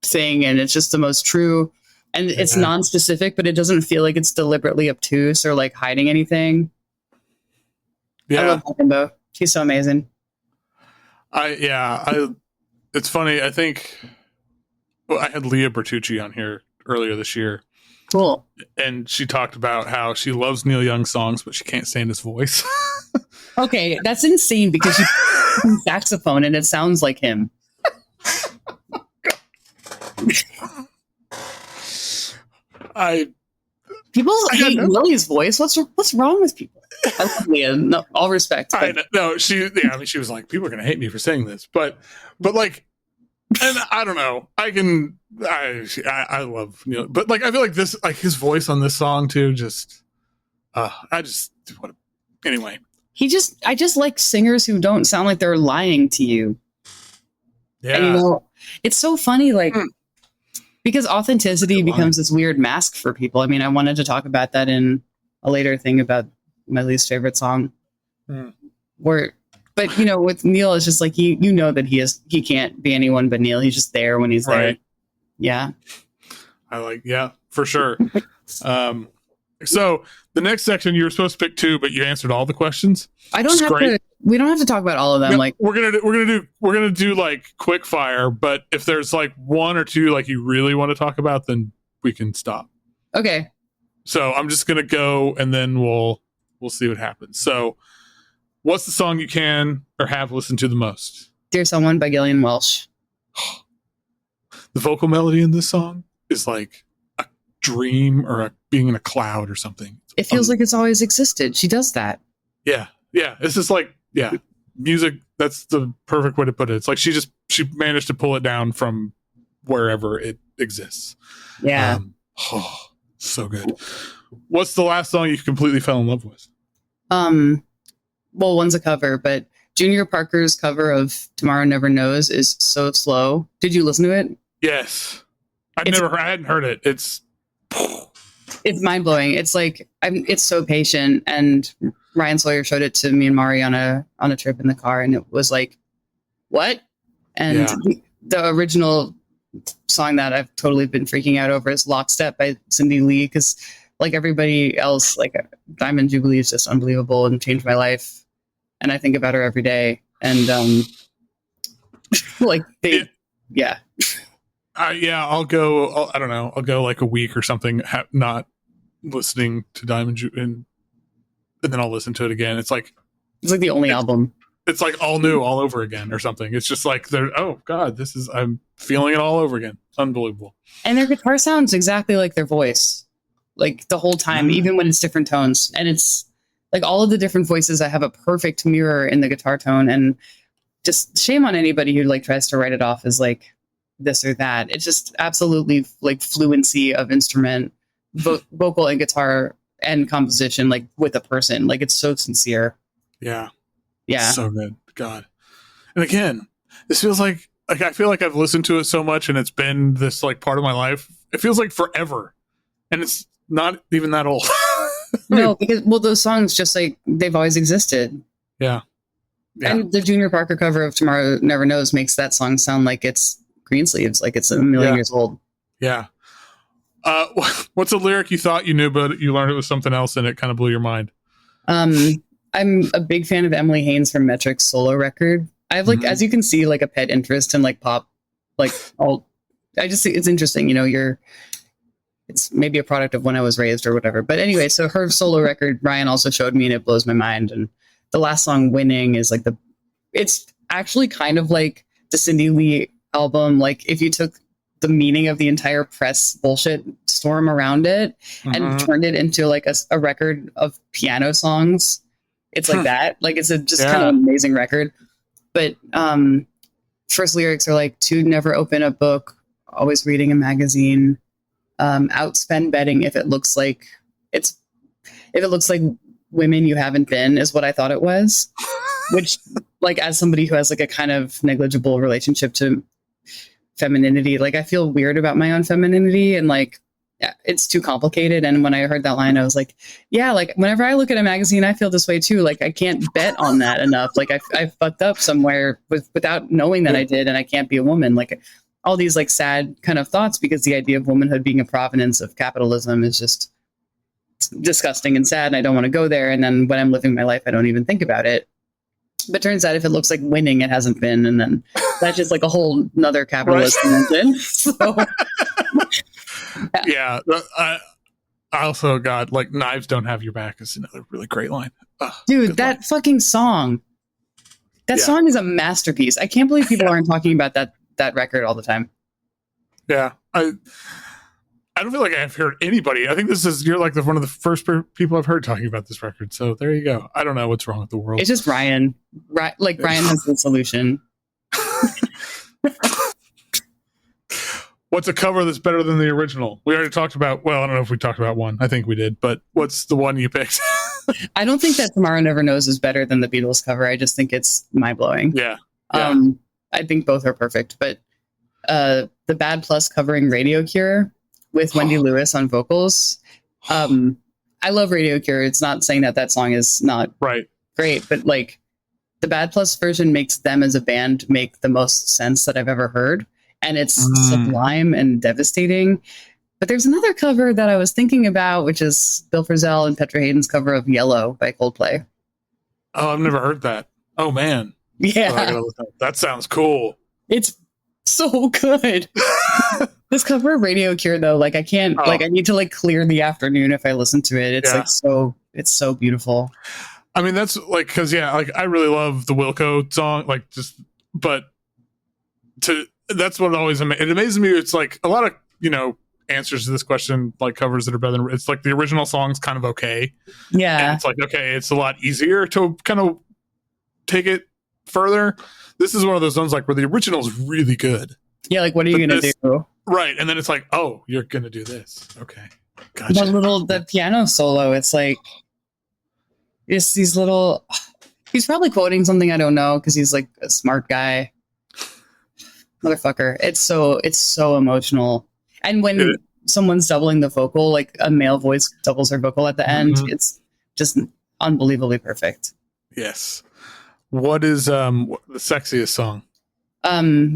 thing, and it's just the most true. And it's non-specific, but it doesn't feel like it's deliberately obtuse or, like, hiding anything. Yeah. I love Himbo. He's so amazing. It's funny. I think I had Leah Bertucci on here earlier this year. Cool. And she talked about how she loves Neil Young songs, but she can't stand his voice. Okay, that's insane because you play saxophone and it sounds like him. People hate Willie's voice. What's wrong with people? I love Leah. No, all respect. She was like, people are gonna hate me for saying this, but like, and I don't know. I love Neil, but like, I feel like this, like his voice on this song too. Anyway. I just like singers who don't sound like they're lying to you. Yeah. And, it's so funny, like, because authenticity becomes this weird mask for people. I mean, I wanted to talk about that in a later thing about my least favorite song. But with Neil, it's just like, that he can't be anyone but Neil. He's just there when he's there. Yeah. For sure. So the next section, you were supposed to pick 2, but you answered all the questions. We don't have to talk about all of them. Like, we're gonna do like quick fire, but if there's like 1 or 2 like you really want to talk about, then we can stop. Okay. So I'm just gonna go, and then we'll see what happens. So, what's the song you can or have listened to the most? Dear Someone by Gillian Welch. The vocal melody in this song is like a dream or being in a cloud or something. It feels like it's always existed. She does that. Yeah. It's just like, music. That's the perfect way to put it. It's like she managed to pull it down from wherever it exists. Yeah. So good. What's the last song you completely fell in love with? Well, one's a cover, but Junior Parker's cover of Tomorrow Never Knows is so slow. Did you listen to it? Yes. I hadn't heard it. It's mind blowing. It's like, it's so patient. And Ryan Sawyer showed it to me and Mari on a trip in the car, and it was like, what? And the original song that I've totally been freaking out over is Lockstep by Cindy Lee, because like everybody else, like Diamond Jubilee is just unbelievable and changed my life, and I think about her every day. And like I'll go. I don't know. I'll go like a week or something, not listening to Diamond Jubilee, and then I'll listen to it again. It's like the only album. It's like all new all over again or something. It's just like oh God, I'm feeling it all over again. Unbelievable. And their guitar sounds exactly like their voice, like the whole time, even when it's different tones. And it's like all of the different voices, I have a perfect mirror in the guitar tone. And just shame on anybody who like tries to write it off as like this or that. It's just absolutely like fluency of instrument, vocal and guitar and composition, like with a person. Like it's so sincere. Yeah. Yeah. So good. God. And again, this feels like I feel like I've listened to it so much and it's been this like part of my life. It feels like forever. And it's not even that old. No, because those songs just like they've always existed. Yeah. And the Junior Parker cover of Tomorrow Never Knows makes that song sound like it's Greensleeves, like it's a million years old. Yeah. What's a lyric you thought you knew, but you learned it was something else and it kind of blew your mind? I'm a big fan of Emily Haynes from Metric's solo record. I have like, as you can see, like a pet interest in like pop, like I just think it's interesting, you know, it's maybe a product of when I was raised or whatever. But anyway, so her solo record, Ryan also showed me, and it blows my mind. And the last song, Winning, is like it's actually kind of like the Cindy Lee album. Like if you took the meaning of the entire press bullshit storm around it and turned it into like a record of piano songs. It's like that. Like it's a just kind of amazing record. But first lyrics are like, to never open a book, always reading a magazine, outspend betting if it looks like women you haven't been, is what I thought it was. Which, like, as somebody who has like a kind of negligible relationship to femininity, like I feel weird about my own femininity, and like it's too complicated. And when I heard that line, I was like, yeah, like whenever I look at a magazine, I feel this way too. Like I can't bet on that enough. Like I fucked up somewhere without knowing that I did, and I can't be a woman. Like all these like sad kind of thoughts, because the idea of womanhood being a provenance of capitalism is just disgusting and sad, and I don't want to go there. And then when I'm living my life, I don't even think about it. But turns out if it looks like winning, it hasn't been. And then that's just like a whole nother capitalist dimension. So, yeah. I also got like Knives Don't Have Your Back is another really great line. Dude, that fucking song. That song is a masterpiece. I can't believe people aren't talking about that record all the time. Yeah. I don't feel like I've heard anybody. I think you're like one of the first people I've heard talking about this record. So there you go. I don't know what's wrong with the world. It's just Ryan. Ryan has the solution. What's a cover that's better than the original? We already talked about, well, I don't know if we talked about one. I think we did. But what's the one you picked? I don't think that Tomorrow Never Knows is better than the Beatles cover. I just think it's mind-blowing. Yeah. I think both are perfect. But the Bad Plus covering Radio Cure with Wendy Lewis on vocals. I love Radio Cure. It's not saying that song is not great, but like the Bad Plus version makes them as a band make the most sense that I've ever heard. And it's sublime and devastating. But there's another cover that I was thinking about, which is Bill Frisell and Petra Hayden's cover of Yellow by Coldplay. Oh, I've never heard that. Oh, man. Yeah. That sounds cool. It's so good. This cover of Radio Cure, though, like I can't, like I need to like clear the afternoon if I listen to it. It's like it's so beautiful. I mean, that's like, because like I really love the Wilco song, like that's what always it amazes me. It's like a lot of answers to this question, like covers that are better than, it's like the original song's kind of okay. Yeah, and it's like it's a lot easier to kind of take it further. This is one of those ones like where the original is really good. Yeah, like what are you gonna do? Right, and then it's like, oh, you're gonna do this. Okay. Gotcha. The piano solo, it's like, it's these little, he's probably quoting something I don't know because he's like a smart guy. Motherfucker. It's so emotional. And when someone's doubling the vocal, like a male voice doubles her vocal at the end, it's just unbelievably perfect. Yes. What is the sexiest song?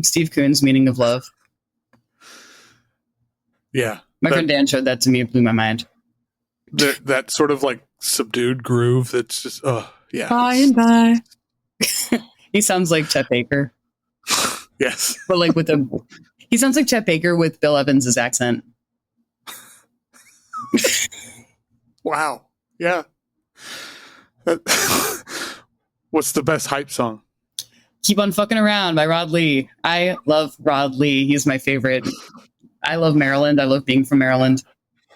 Steve Kuhn's Meaning of Love. Yeah. My friend Dan showed that to me. It blew my mind. That sort of like subdued groove that's just, yeah. Bye and bye. He sounds like Chet Baker. Yes. But like he sounds like Chet Baker with Bill Evans' accent. Wow. Yeah. What's the best hype song? Keep on Fucking Around by Rod Lee. I love Rod Lee. He's my favorite. I love Maryland. I love being from Maryland.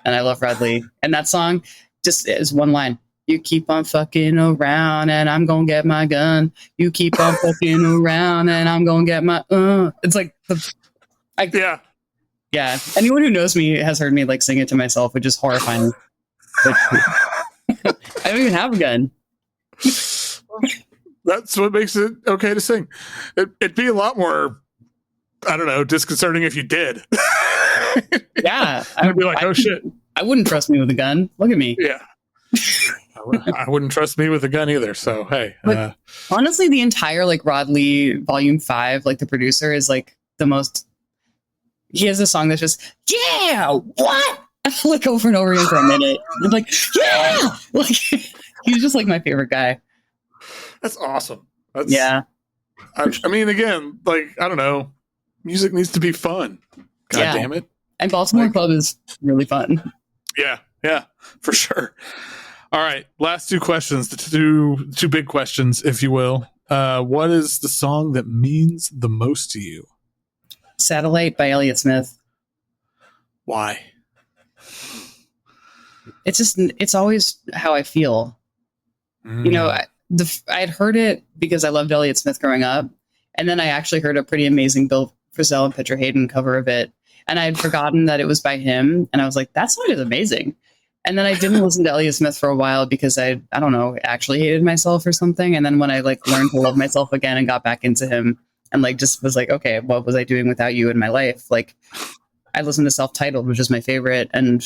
And I love Rod Lee. And that song just is one line. You keep on fucking around and I'm gonna get my gun. You keep on fucking around and I'm gonna get my It's like yeah. Yeah. Anyone who knows me has heard me like sing it to myself, which is horrifying. I don't even have a gun. That's what makes it okay to sing. It'd be a lot more, I don't know, disconcerting if you did. Yeah. I'd be like, oh shit. I wouldn't trust me with a gun. Look at me. Yeah. I wouldn't trust me with a gun either. So, hey. Honestly, the entire like Rod Lee Volume 5, like the producer is like the most. He has a song that's just, yeah, what? Like over and over again for a minute. I'm like, yeah. Like, he's just like my favorite guy. That's awesome. Yeah. I mean, again, like, I don't know. Music needs to be fun. God damn it. And Baltimore Club is really fun. Yeah, for sure. All right, last two questions, the two big questions, if you will. What is the song that means the most to you? Satellite by Elliot Smith. Why? It's always how I feel. You know, I had heard it because I loved Elliot Smith growing up, and then I actually heard a pretty amazing Bill Frisell and Petra Hayden cover of it, and I had forgotten that it was by him, and I was like, that song is amazing. And then I didn't listen to Elliot Smith for a while because I don't know, actually hated myself or something. And then when I like learned to love myself again and got back into him and like just was like, okay, what was I doing without you in my life? Like I listened to Self-Titled, which is my favorite, and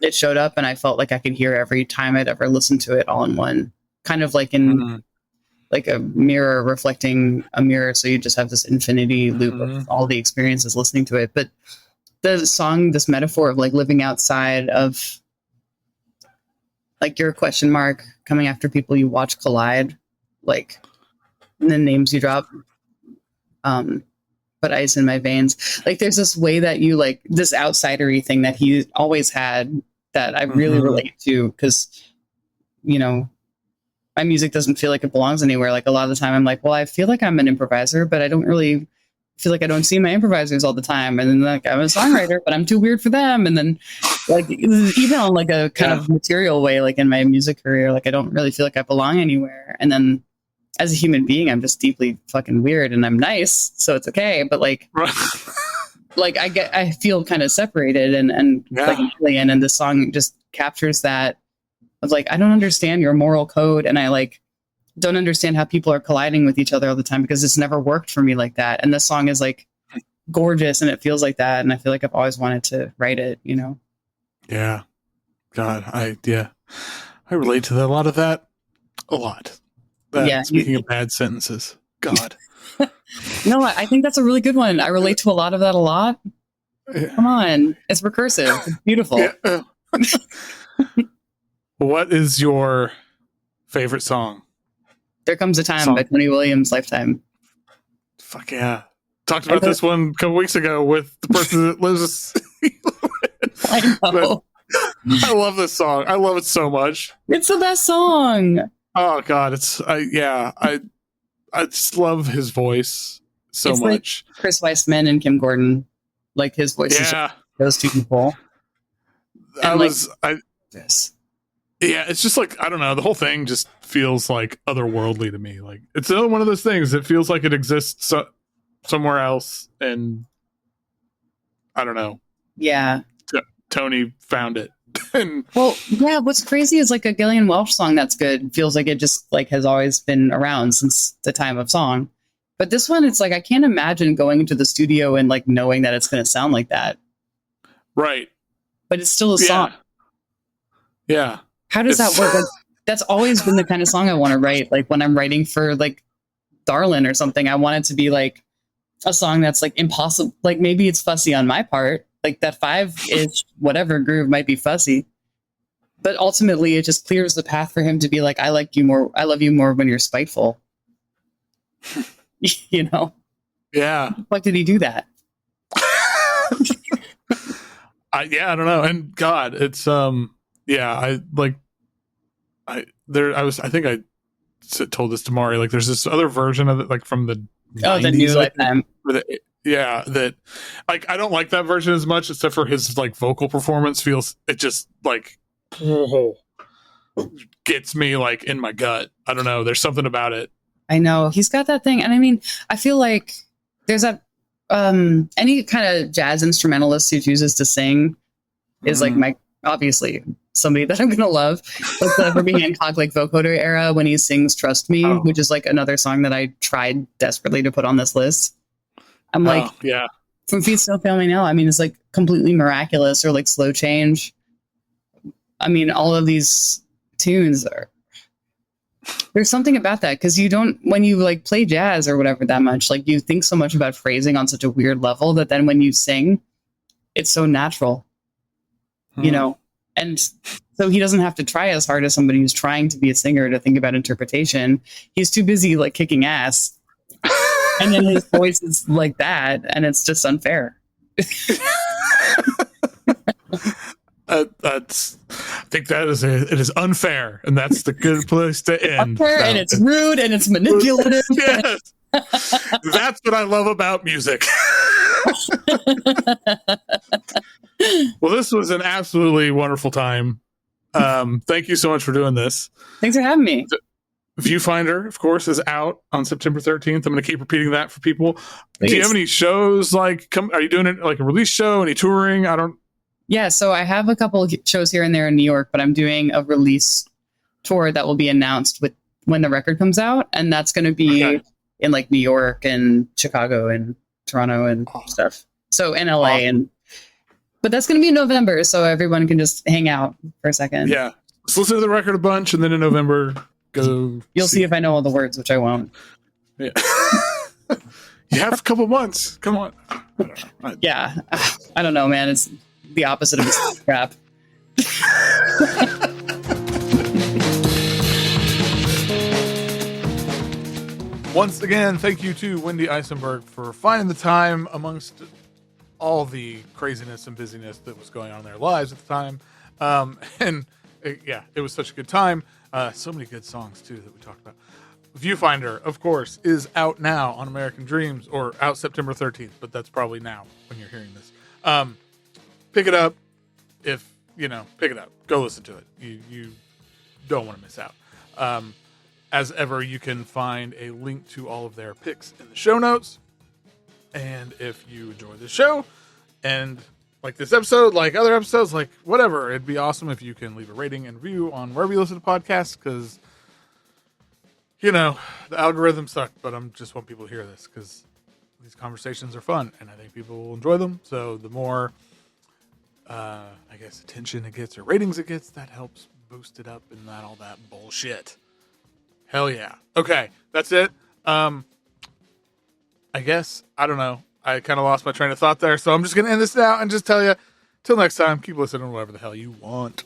it showed up and I felt like I could hear every time I'd ever listened to it all in one, kind of like in like a mirror reflecting a mirror. So you just have this infinity loop of all the experiences listening to it. But the song, this metaphor of like living outside of like your question mark coming after people you watch collide, like and the names you drop, but ice in my veins. Like there's this way that you like this outsidery thing that he always had that I really relate to because, you know, my music doesn't feel like it belongs anywhere. Like a lot of the time I'm like, well, I feel like I'm an improviser, but I don't really feel like I don't see my improvisers all the time. And then like I'm a songwriter, but I'm too weird for them. And then like even on like a kind of material way, like in my music career, like I don't really feel like I belong anywhere. And then as a human being, I'm just deeply fucking weird and I'm nice, so it's okay. But like, like I feel kind of separated and like an alien. And this song just captures that of like, I don't understand your moral code. And I like, don't understand how people are colliding with each other all the time because it's never worked for me like that. And this song is like gorgeous and it feels like that. And I feel like I've always wanted to write it, you know? Yeah. God, I relate to a lot of that. A lot. Speaking of bad sentences. God. No, I think that's a really good one. I relate to a lot of that a lot. Yeah. Come on. It's recursive. It's beautiful. Yeah. What is your favorite song? There Comes a Time by Tony Williams, Lifetime. Fuck yeah. Talked about this one a couple weeks ago with the person that lives. I know. I love this song. I love it so much. It's the best song. Oh God, I just love his voice so much. Like Chris Weissman and Kim Gordon, like his voice is just those two people. It's just like, I don't know, the whole thing just feels like otherworldly to me. Like it's one of those things that feels like it exists somewhere else, and I don't know. Yeah. Tony found it. And well, yeah, what's crazy is like a Gillian Welch song that's good feels like it just like has always been around since the time of song. But this one, it's like I can't imagine going into the studio and like knowing that it's going to sound like that. Right. But it's still a song. Yeah. How does that work? Like, that's always been the kind of song I want to write. Like when I'm writing for like Darlin or something, I want it to be like a song that's like impossible. Like maybe it's fussy on my part. Like that 5-ish whatever groove might be fussy. But ultimately it just clears the path for him to be like, I like you more. I love you more when you're spiteful. You know? Yeah. Why did he do that? I don't know. And God, it's I think I told this to Mari, like there's this other version of it, like from the 90s, the new Lifetime. That like I don't like that version as much, except for his like vocal performance it just like gets me like in my gut. I don't know. There's something about it. I know he's got that thing, and I mean, I feel like there's that any kind of jazz instrumentalist who chooses to sing is like my obviously somebody that I'm gonna love. Like the Herbie Hancock like vocoder era when he sings "Trust Me," which is like another song that I tried desperately to put on this list. I'm like, From Feet Still Fail Me Now. I mean, it's like completely miraculous, or like Slow Change. I mean, all of these tunes are. There's something about that because you don't, when you like play jazz or whatever that much, like you think so much about phrasing on such a weird level that then when you sing, it's so natural, you know? And so he doesn't have to try as hard as somebody who's trying to be a singer to think about interpretation. He's too busy like kicking ass. And then his voice is like that. And it's just unfair. I think it is unfair, and that's the good place to end. Unfair, and it's rude, and it's manipulative. Yes. That's what I love about music. Well, this was an absolutely wonderful time. Thank you so much for doing this. Thanks for having me. Viewfinder, of course, is out on September 13th. I'm going to keep repeating that for people. Please. Do you have any shows are you doing it like a release show? Any touring? Yeah, so I have a couple of shows here and there in New York, but I'm doing a release tour that will be announced when the record comes out, and that's going to be in like New York and Chicago and Toronto and stuff. So in LA, but that's going to be in November, so everyone can just hang out for a second. Yeah, let's listen to the record a bunch, and then in November go. You'll see if I know all the words, which I won't. Yeah, you have a couple months. Come on. Yeah, I don't know, man. It's the opposite of this crap. Once again, thank you to Wendy Eisenberg for finding the time amongst all the craziness and busyness that was going on in their lives at the time. It was such a good time. So many good songs too that we talked about. Viewfinder, of course, is out now on American Dreams, or out September 13th, but that's probably now when you're hearing this. Pick it up. Pick it up. Go listen to it. You don't want to miss out. As ever, you can find a link to all of their picks in the show notes. And if you enjoy the show and like this episode, like other episodes, like whatever, it'd be awesome if you can leave a rating and review on wherever you listen to podcasts, because the algorithms suck, but I just want people to hear this because these conversations are fun and I think people will enjoy them. So the more attention it gets or ratings it gets, that helps boost it up and not all that bullshit. Hell yeah. Okay, that's it. I guess, I don't know. I kind of lost my train of thought there, so I'm just going to end this now and just tell you, till next time, keep listening to whatever the hell you want.